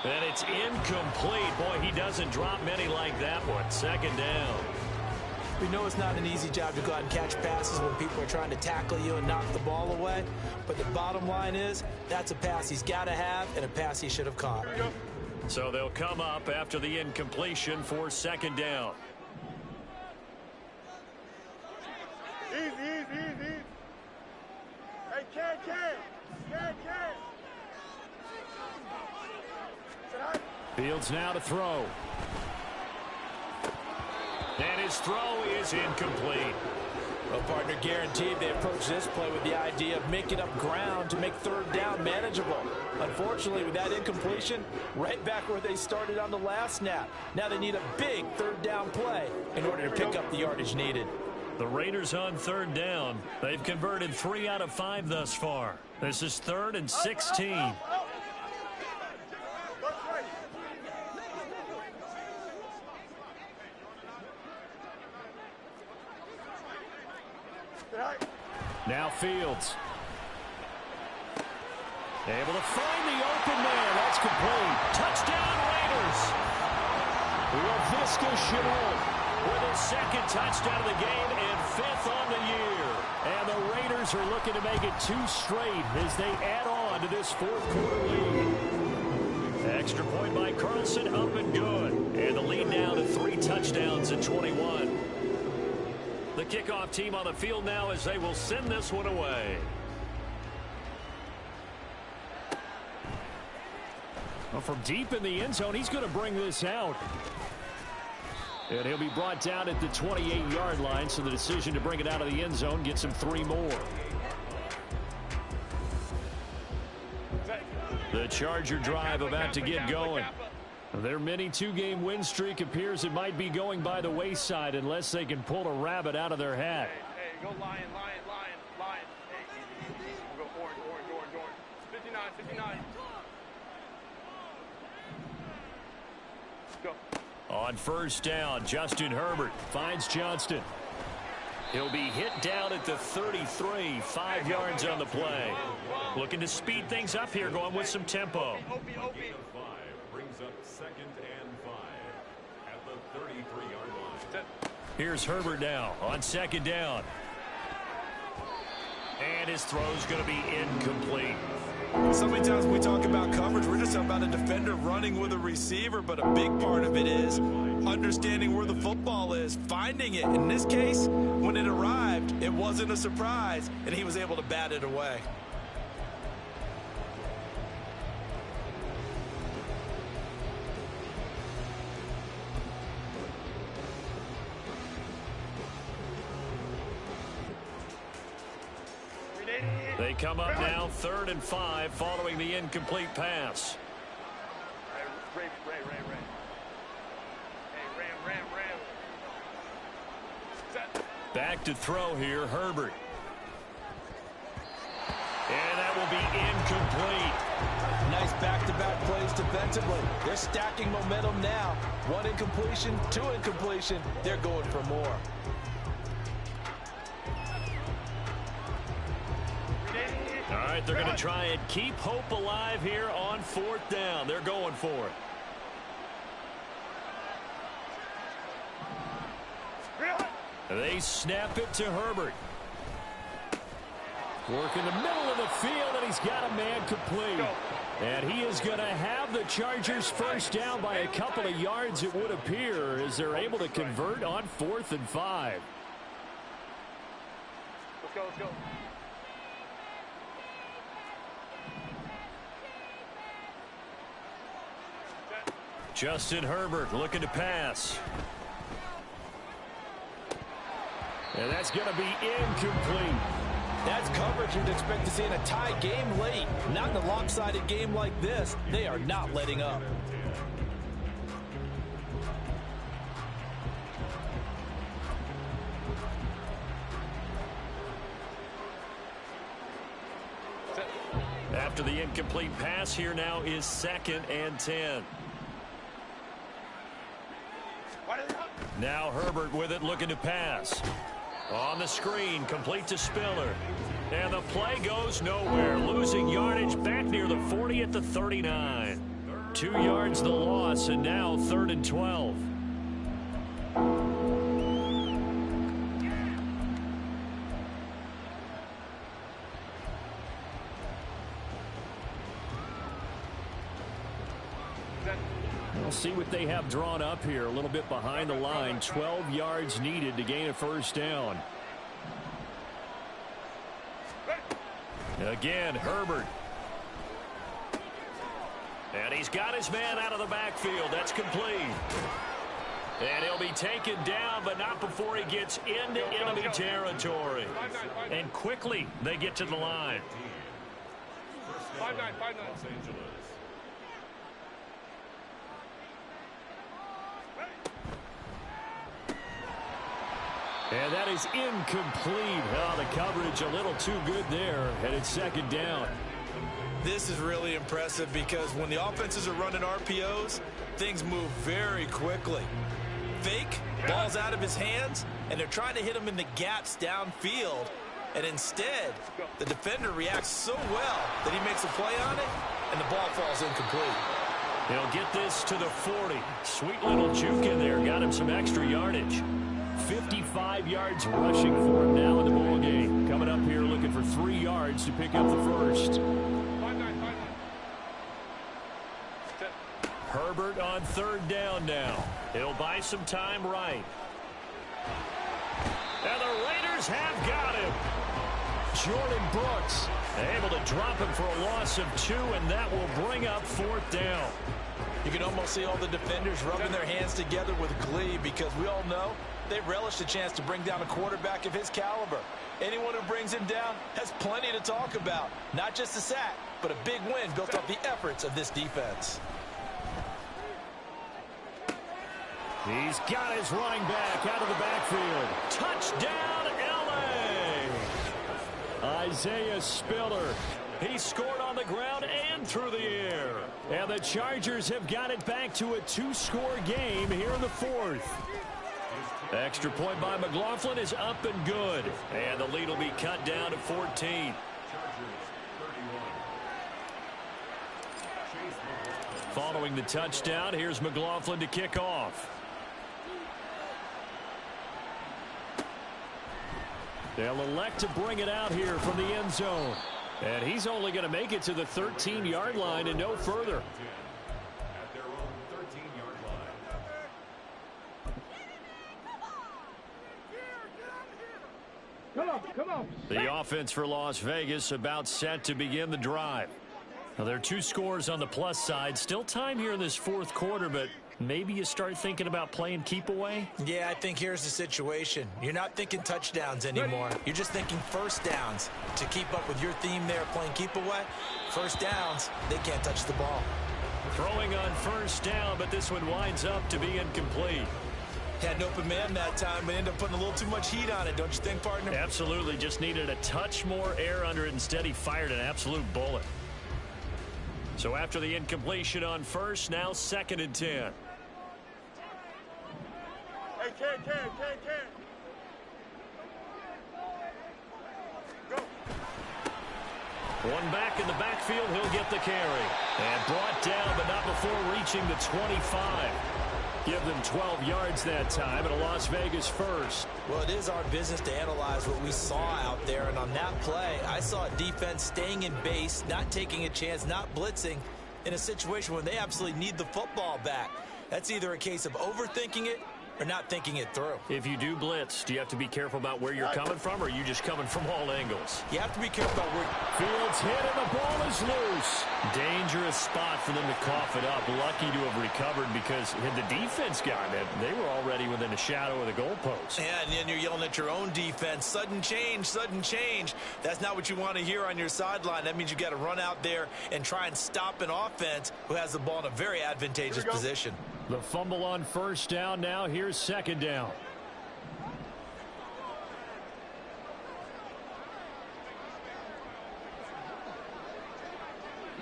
And it's incomplete. Boy, he doesn't drop many like that one. Second down. We know it's not an easy job to go out and catch passes when people are trying to tackle you and knock the ball away. But the bottom line is, that's a pass he's got to have and a pass he should have caught. So they'll come up after the incompletion for second down. Easy. Hey, can. Fields now to throw. And his throw is incomplete. Well, partner, guaranteed they approach this play with the idea of making up ground to make third down manageable. Unfortunately, with that incompletion, right back where they started on the last snap. Now they need a big third down play in order to pick up the yardage needed. The Raiders on third down. They've converted 3 out of 5 thus far. This is 3rd and 16. Now Fields. Able to find the open man. That's complete. Touchdown Raiders. LaVisca Chenault with his 2nd touchdown of the game and 5th on the year. And the Raiders are looking to make it 2 straight as they add on to this 4th quarter lead. Extra point by Carlson, up and good. And the lead now to 3 touchdowns at 21. The kickoff team on the field now as they will send this one away. Well, from deep in the end zone, he's going to bring this out. And he'll be brought down at the 28-yard line, so the decision to bring it out of the end zone gets him 3 more. The Charger drive about to get going. Their mini 2-game win streak appears it might be going by the wayside unless they can pull a rabbit out of their hat. Hey, go lion. Hey, go orange. 59. Go. On first down, Justin Herbert finds Johnston. He'll be hit down at the 33, 5 yards on the play. Looking to speed things up here, going with some tempo. Brings up 2nd and 5 at the 33-yard line. Here's Herbert now on second down. And his throw's going to be incomplete. So many times when we talk about coverage, we're just about a defender running with a receiver, but a big part of it is understanding where the football is, finding it. In this case, when it arrived, it wasn't a surprise, and he was able to bat it away. They come up now 3rd and 5 following the incomplete pass. Ray. Hey, Ram. Set. Back to throw here, Herbert. And that will be incomplete. Nice defensively. They're stacking momentum now. 1 incompletion, 2 incompletion. They're going for more. All right, they're going to try and keep hope alive here on 4th down. They're going for it. They snap it to Herbert. Work in the middle of the field, and he's got a man complete. And he is going to have the Chargers first down by a couple of yards, it would appear, as they're able to convert on 4th and 5. Let's go, let's go. Justin Herbert looking to pass. And that's going to be incomplete. That's coverage you'd expect to see in a tie game late. Not in a lopsided game like this. They are not letting up. After the incomplete pass, here now is 2nd and 10. Now Herbert with it, looking to pass. On the screen, complete to Spiller. And the play goes nowhere. Losing yardage back near the 40 at the 39. 2 yards the loss, and now 3rd and 12. We'll see what they have drawn up here. A little bit behind the line. 12 yards needed to gain a first down. Again, Herbert. And he's got his man out of the backfield. That's complete. And he'll be taken down, but not before he gets into enemy territory. And quickly, they get to the line. 5-9. Los Angeles. And that is incomplete. Oh, the coverage a little too good there. And it's 2nd down. This is really impressive because when the offenses are running RPOs, things move very quickly. Fake, ball's out of his hands, and they're trying to hit him in the gaps downfield. And instead, the defender reacts so well that he makes a play on it, and the ball falls incomplete. He'll get this to the 40. Sweet little juke in there. Got him some extra yardage. 55 yards rushing for him now in the ball game. Coming up here looking for 3 yards to pick up the first. 5-9. Herbert on 3rd down now. He'll buy some time right. And the Raiders have got him. Jordan Brooks able to drop him for a loss of 2, and that will bring up 4th down. You can almost see all the defenders rubbing their hands together with glee because we all know they relish the chance to bring down a quarterback of his caliber. Anyone who brings him down has plenty to talk about. Not just a sack, but a big win built off the efforts of this defense. He's got his running back out of the backfield. Touchdown, L.A. Isaiah Spiller. He scored on the ground and through the air. And the Chargers have got it back to a 2-score game here in the 4th. Extra point by McLaughlin is up and good. And the lead will be cut down to 14. Following the touchdown, here's McLaughlin to kick off. They'll elect to bring it out here from the end zone. And he's only going to make it to the 13-yard line and no further. At their own 13-yard line. Come on. The offense for Las Vegas about set to begin the drive. Now, there are 2 scores on the plus side. Still time here in this 4th quarter, but maybe you start thinking about playing keep away? Yeah, I think here's the situation. You're not thinking touchdowns anymore. You're just thinking first downs. To keep up with your theme there, playing keep away, first downs, they can't touch the ball. Throwing on 1st down, but this one winds up to be incomplete. Had an open man that time, but ended up putting a little too much heat on it, don't you think, partner? Absolutely. Just needed a touch more air under it. Instead, he fired an absolute bullet. So after the incompletion on first, now 2nd and 10. Hey, Ken. Go. One back in the backfield, he'll get the carry. And brought down, but not before reaching the 25. Give them 12 yards that time, and a Las Vegas first. Well, it is our business to analyze what we saw out there, and on that play, I saw a defense staying in base, not taking a chance, not blitzing, in a situation where they absolutely need the football back. That's either a case of overthinking it or not thinking it through. If you do blitz, do you have to be careful about where you're coming from, or are you just coming from all angles? You have to be careful about where... Fields hit and the ball is loose. Dangerous spot for them to cough it up. Lucky to have recovered because had the defense gotten it, they were already within a shadow of the goalpost. Yeah, and then you're yelling at your own defense. Sudden change, sudden change. That's not what you want to hear on your sideline. That means you got to run out there and try and stop an offense who has the ball in a very advantageous position. The fumble on first down. Now here's 2nd down.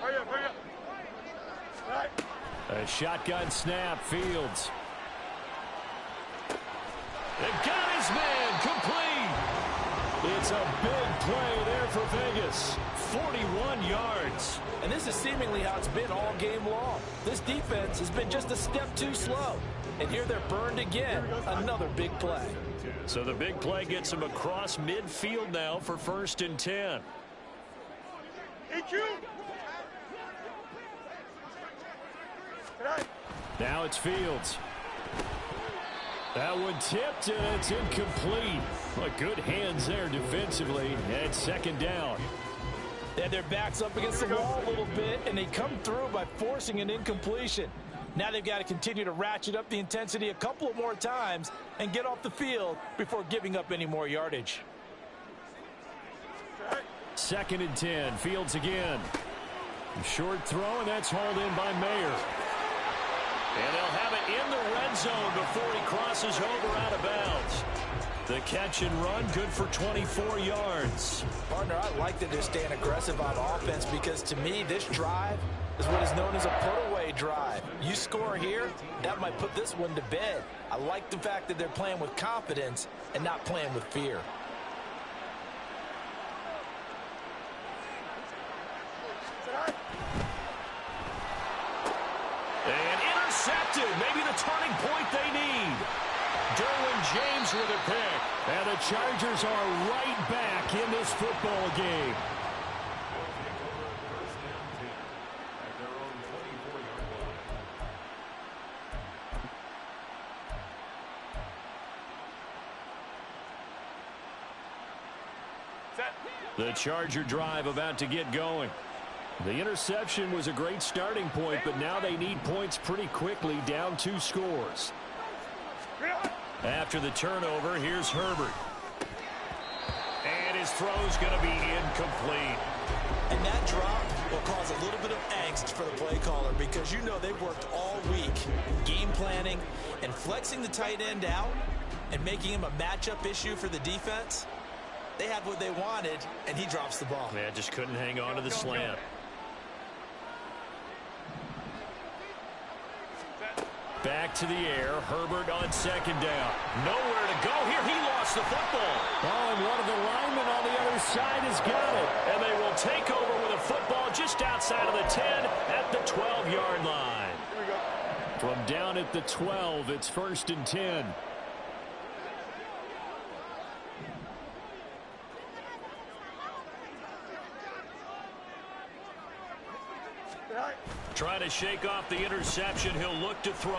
Hurry up. Right. A shotgun snap. Fields. They got his man complete. It's a big play there for Vegas. 41 yards. And this is seemingly how it's been all game long. This defense has been just a step too slow. And here they're burned again. Another big play. So the big play gets him across midfield now for 1st and 10. EQ. Right. Now it's Fields. That one tipped, and it's incomplete. But good hands there defensively. And 2nd down. They had their backs up against the wall a little bit, and they come through by forcing an incompletion. Now they've got to continue to ratchet up the intensity a couple of more times and get off the field before giving up any more yardage. 2nd and 10. Fields again. Short throw, and that's hauled in by Mayer. And they'll have it in the red zone before he crosses over out of bounds. The catch and run, good for 24 yards. Partner, I like that they're staying aggressive on offense because, to me, this drive is what is known as a put-away drive. You score here, that might put this one to bed. I like the fact that they're playing with confidence and not playing with fear. And intercepted. Maybe the turning point they need. Derwin James with a pick. And the Chargers are right back in this football game. The Charger drive about to get going. The interception was a great starting point, but now they need points pretty quickly, down 2 scores. After the turnover, here's Herbert. And his throw's going to be incomplete. And that drop will cause a little bit of angst for the play caller because you know they've worked all week game planning and flexing the tight end out and making him a matchup issue for the defense. They had what they wanted, and he drops the ball. Yeah, just couldn't hang on to the slant. Back to the air. Herbert on 2nd down. Nowhere to go here. He lost the football. Oh, and one of the linemen on the other side has got it. And they will take over with a football just outside of the 10 at the 12-yard line. From down at the 12, it's 1st and 10. Trying to shake off the interception. He'll look to throw.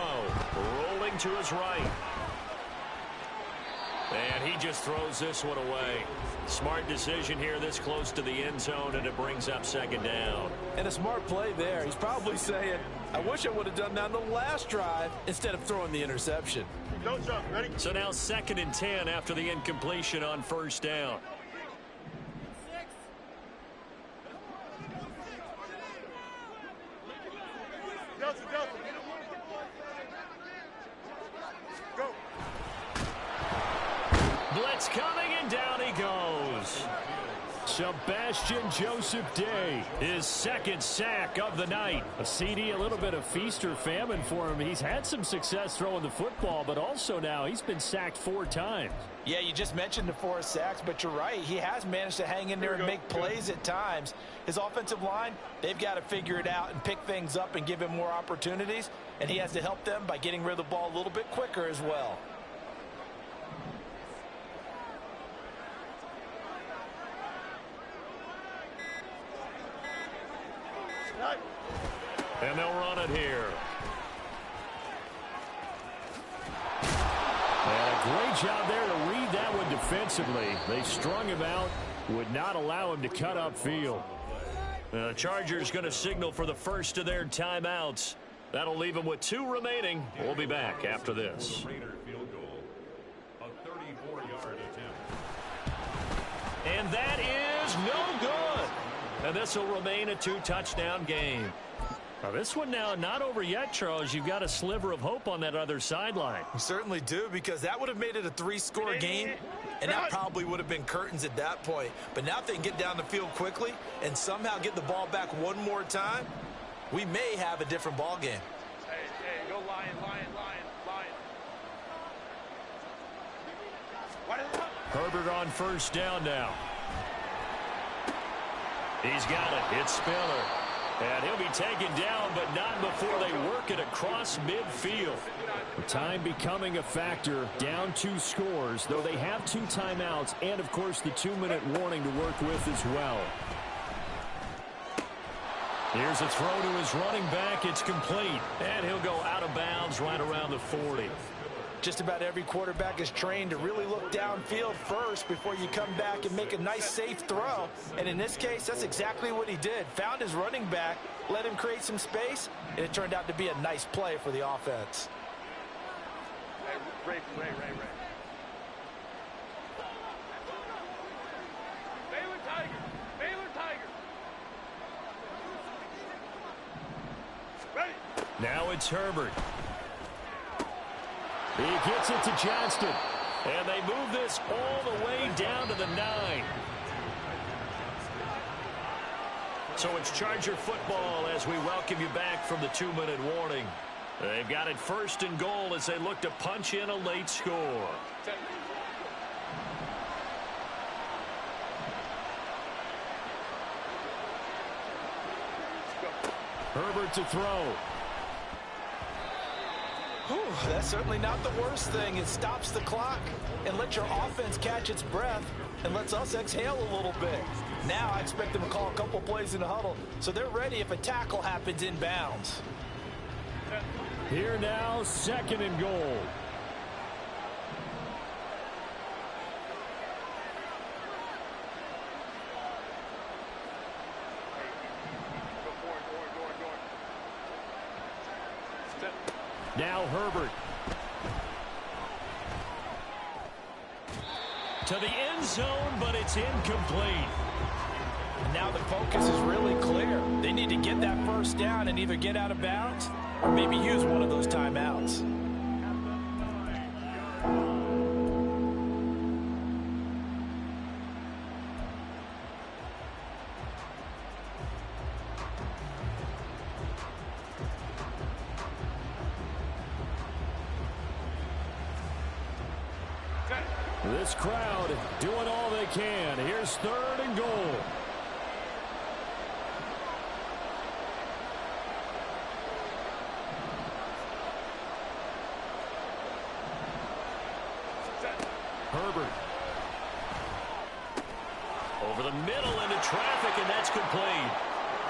Rolling to his right. And he just throws this one away. Smart decision here this close to the end zone, and it brings up 2nd down. And a smart play there. He's probably saying, I wish I would have done that on the last drive instead of throwing the interception. Don't jump. Ready? So now 2nd and 10 after the incompletion on 1st down. Go. Blitz coming, and down he goes. Sebastian Joseph Day, his second sack of the night. A CD, a little bit of feast or famine for him. He's had some success throwing the football, but also now he's been sacked 4 times. Yeah, you just mentioned the 4 sacks, but you're right. He has managed to hang in there and make plays at times. His offensive line, they've got to figure it out and pick things up and give him more opportunities, and he has to help them by getting rid of the ball a little bit quicker as well. And they'll run it here. And a great job there to read that one defensively. They strung him out, would not allow him to cut upfield. The Chargers going to signal for the first of their timeouts. That'll leave them with 2 remaining. We'll be back after this. Raider field goal, a 34-yard attempt. And that is no good. And this will remain a 2-touchdown game. Now this one now not over yet, Charles. You've got a sliver of hope on that other sideline. You certainly do, because that would have made it a 3-score game, and that probably would have been curtains at that point. But now if they can get down the field quickly and somehow get the ball back one more time, we may have a different ball game. Hey, go Lion. Herbert on first down now. He's got it. It's Spiller. And he'll be taken down, but not before they work it across midfield. Time becoming a factor, down 2 scores, though they have 2 timeouts and, of course, the 2-minute warning to work with as well. Here's a throw to his running back. It's complete. And he'll go out of bounds right around the 40. Just about every quarterback is trained to really look downfield first before you come back and make a nice, safe throw. And in this case, that's exactly what he did. Found his running back, let him create some space, and it turned out to be a nice play for the offense. Ray. Baylor Tiger. Ready. Now it's Herbert. He gets it to Johnston. And they move this all the way down to the 9. So it's Charger football as we welcome you back from the 2-minute warning. They've got it 1st and goal as they look to punch in a late score. Herbert to throw. Whew, that's certainly not the worst thing. It stops the clock and lets your offense catch its breath and lets us exhale a little bit. Now I expect them to call a couple plays in the huddle so they're ready if a tackle happens in bounds. Here now, 2nd and goal. Now Herbert. To the end zone, but it's incomplete. And now the focus is really clear. They need to get that 1st down and either get out of bounds or maybe use one of those timeouts. This crowd doing all they can. Here's 3rd and goal. Herbert. Over the middle into traffic, and that's complete.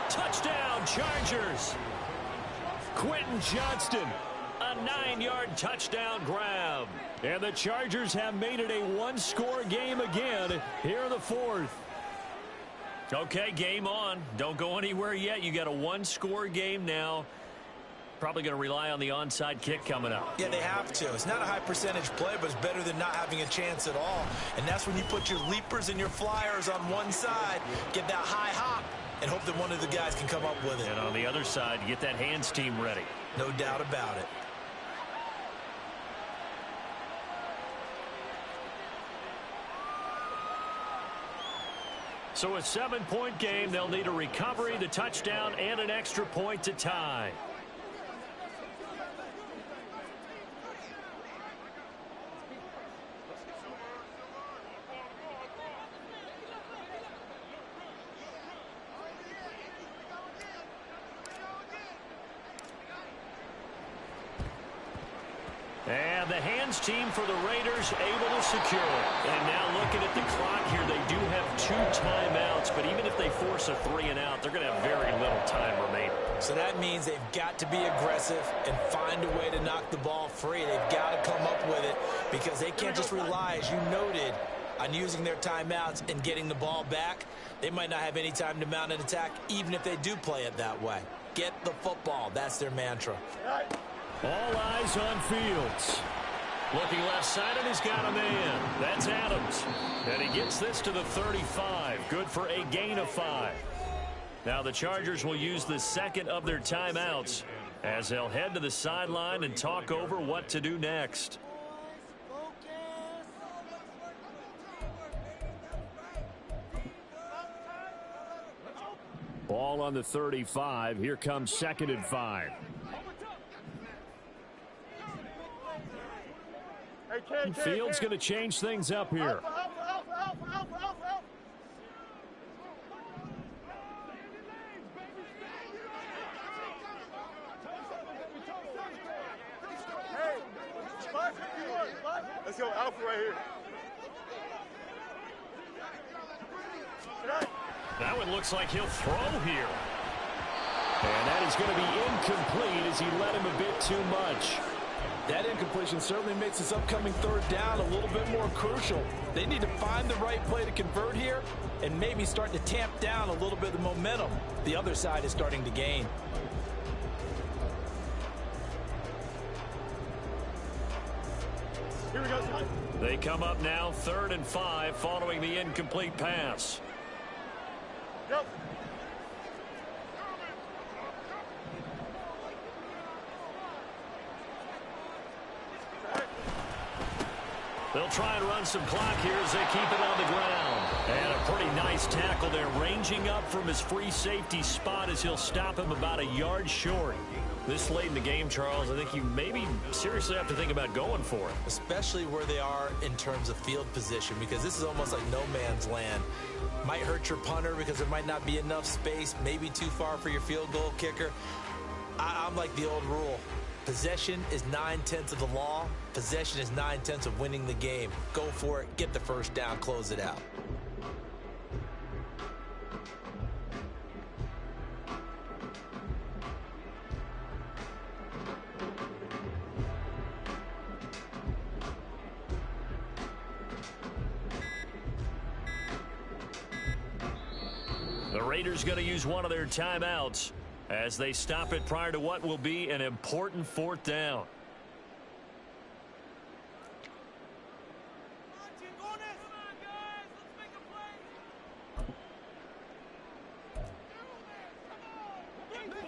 Touchdown, Chargers. Quentin Johnston. A 9-yard touchdown grab. And the Chargers have made it a 1-score game again here in the 4th. Okay, game on. Don't go anywhere yet. You got a 1-score game now. Probably going to rely on the onside kick coming up. Yeah, they have to. It's not a high percentage play, but it's better than not having a chance at all. And that's when you put your leapers and your flyers on one side, get that high hop, and hope that one of the guys can come up with it. And on the other side, get that hands team ready. No doubt about it. So a 7-point game. They'll need a recovery, the touchdown, and an extra point to tie. And the hands team for the Raiders able to secure it. And now looking at the clock here, they do have 2 timeouts, but even if they force a 3-and-out, they're going to have very little time remaining. So that means they've got to be aggressive and find a way to knock the ball free. They've got to come up with it because they can't just rely, as you noted, on using their timeouts and getting the ball back. They might not have any time to mount an attack, even if they do play it that way. Get the football. That's their mantra. All eyes on Fields. Looking left-sided, he's got a man. That's Adams. And he gets this to the 35. Good for a gain of 5. Now the Chargers will use the second of their timeouts as they'll head to the sideline and talk over what to do next. Ball on the 35. Here comes 2nd and 5. Fields going to change things up here. Let's go Alpha right here. That one looks like he'll throw here. And that is going to be incomplete as he let him a bit too much. That incompletion certainly makes this upcoming 3rd down a little bit more crucial. They need to find the right play to convert here and maybe start to tamp down a little bit of momentum the other side is starting to gain. Here we go. They come up now 3rd and 5 following the incomplete pass. Yep. They'll try and run some clock here as they keep it on the ground. And a pretty nice tackle there, ranging up from his free safety spot as he'll stop him about a yard short. This late in the game, Charles, I think you maybe seriously have to think about going for it. Especially where they are in terms of field position, because this is almost like no man's land. Might hurt your punter because there might not be enough space, maybe too far for your field goal kicker. I'm like the old rule. Possession is 9/10 of the law. Possession is 9/10 of winning the game. Go for it. Get the first down. Close it out. The Raiders going to use one of their timeouts as they stop it prior to what will be an important 4th down.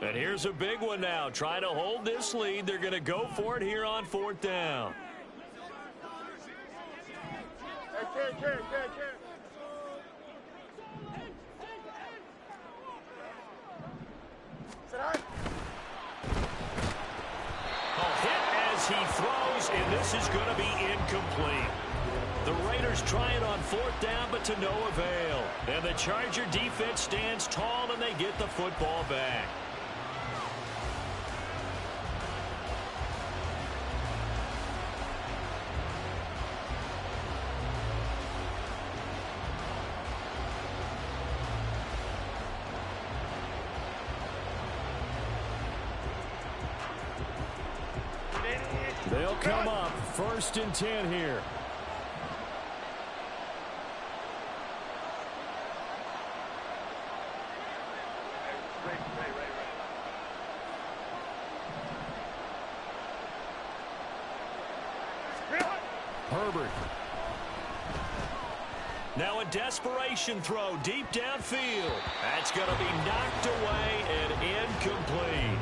And here's a big one now. Trying to hold this lead. They're going to go for it here on 4th down. He throws, and this is going to be incomplete. The Raiders try it on 4th down, but to no avail. And the Charger defense stands tall, and they get the football back. They'll come up 1st and 10 here. Herbert. Now a desperation throw deep downfield. That's going to be knocked away and incomplete.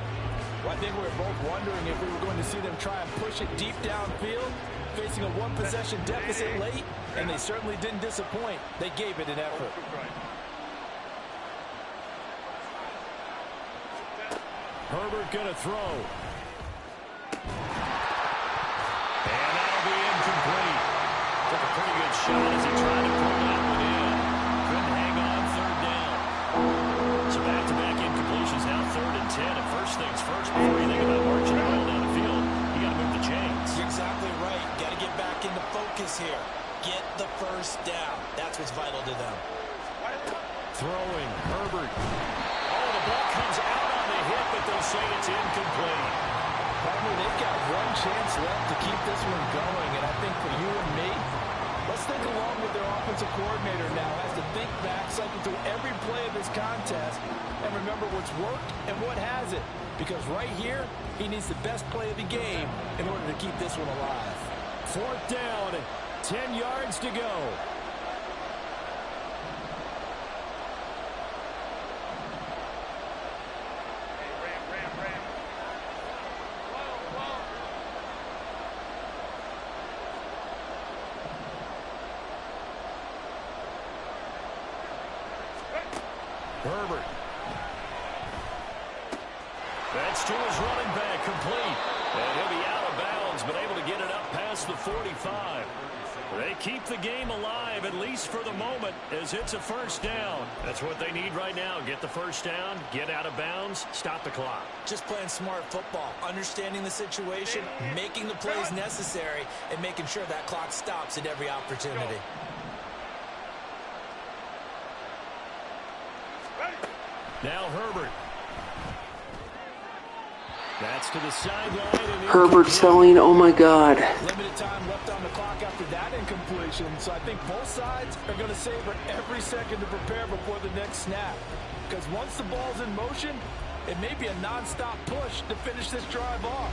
Well, I think we were both wondering if we were going to see them try and push it deep downfield, facing a 1-possession deficit late, and they certainly didn't disappoint. They gave it an effort. Herbert going to throw. And that'll be incomplete. Took a pretty good shot as he tried to pull that one in. Couldn't hang on third down. So back-to-back incompletions, now 3rd and 10. And first things first, before you think about marching the ball down the field, you got to move the chains. You're exactly right. Got to get back into focus here. Get the first down. That's what's vital to them. Throwing, Herbert. Oh, the ball comes out on the hit, but they'll say it's incomplete. Partner, they've got one chance left to keep this one going, and I think for you and me, let's think along with their offensive coordinator now. Has to think back, cycle through every play of this contest, and remember what's worked and what hasn't. Because right here, he needs the best play of the game in order to keep this one alive. 4th down, 10 yards to go. Herbert. That's to his running back, complete. And he'll be out of bounds, but able to get it up past the 45. They keep the game alive, at least for the moment, as it's a first down. That's what they need right now. Get the first down, get out of bounds, stop the clock. Just playing smart football, understanding the situation, making the plays necessary, and making sure that clock stops at every opportunity. Now Herbert. That's to the sideline. Herbert's throwing, oh my God. Limited time left on the clock after that incompletion, so I think both sides are going to savor every second to prepare before the next snap. Because once the ball's in motion, it may be a non-stop push to finish this drive off.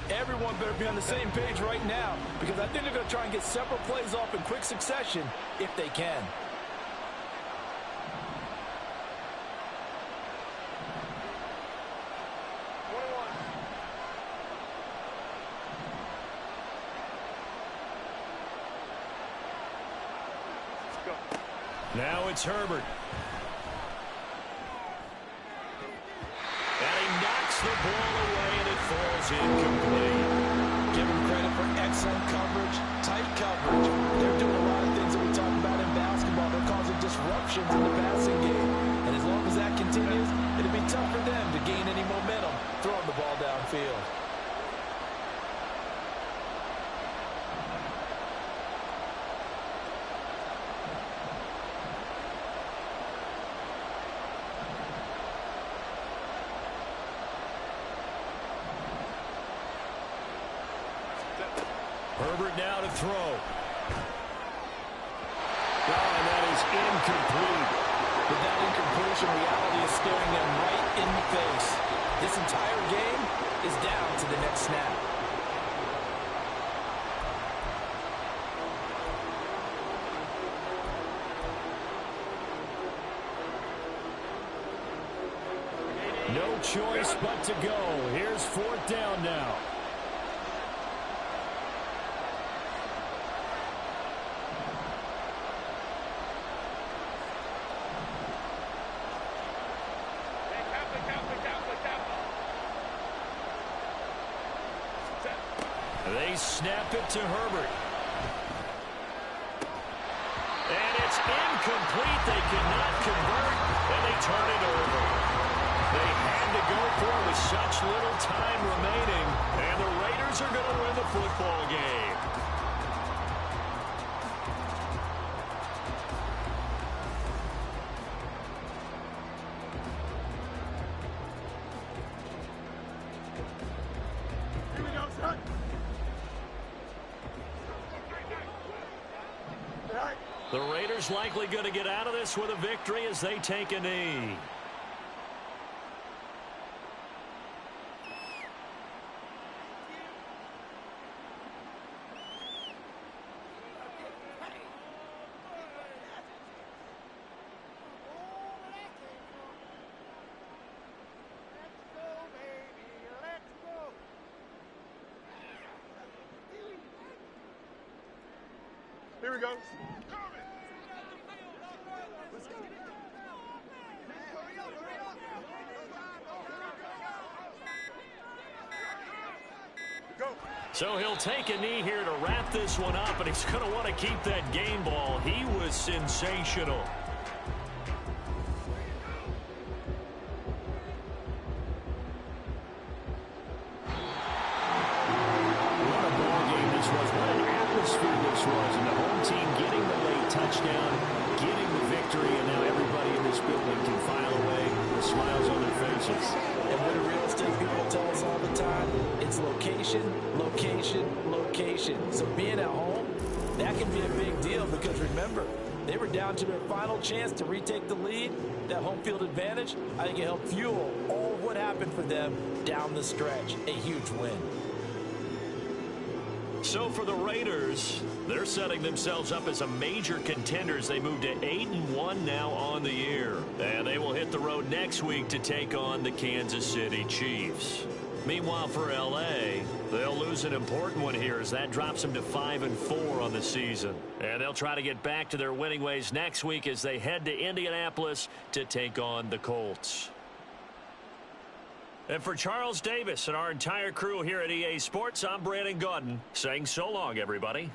Everyone better be on the same page right now, because I think they're going to try and get several plays off in quick succession if they can. Now it's Herbert. And he knocks the ball away, and it falls incomplete. Give him credit for excellent coverage, tight coverage. They're doing a lot of things that we talk about in basketball. They're causing disruptions in the passing game. And as long as that continues, it'll be tough for them to gain any momentum throwing the ball downfield. Herbert now to throw. Oh, and that is incomplete. With that incompletion, reality is staring them right in the face. This entire game is down to the next snap. No choice but to go. Here's 4th down now. They snap it to Herbert. And it's incomplete. They cannot convert, and they turn it over. They had to go for it with such little time remaining, and the Raiders are going to win the football game. The Raiders likely going to get out of this with a victory as they take a knee. Here we go. So he'll take a knee here to wrap this one up, and he's going to want to keep that game ball. He was sensational. What a ball game this was. What an atmosphere this was. And the home team getting the late touchdown, getting the victory, and now everybody in this building can file away with smiles on their faces. And what do real estate people tell us all the time? It's location, location, location. So being at home, that can be a big deal because remember, they were down to their final chance to retake the lead. That home field advantage, I think it helped fuel all of what happened for them down the stretch. A huge win. So for the Raiders, they're setting themselves up as a major contender as they move to 8-1 now on the year. And they will hit the road next week to take on the Kansas City Chiefs. Meanwhile, for L.A., they'll lose an important one here as that drops them to 5-4 on the season. And they'll try to get back to their winning ways next week as they head to Indianapolis to take on the Colts. And for Charles Davis and our entire crew here at EA Sports, I'm Brandon Gaudin saying so long, everybody.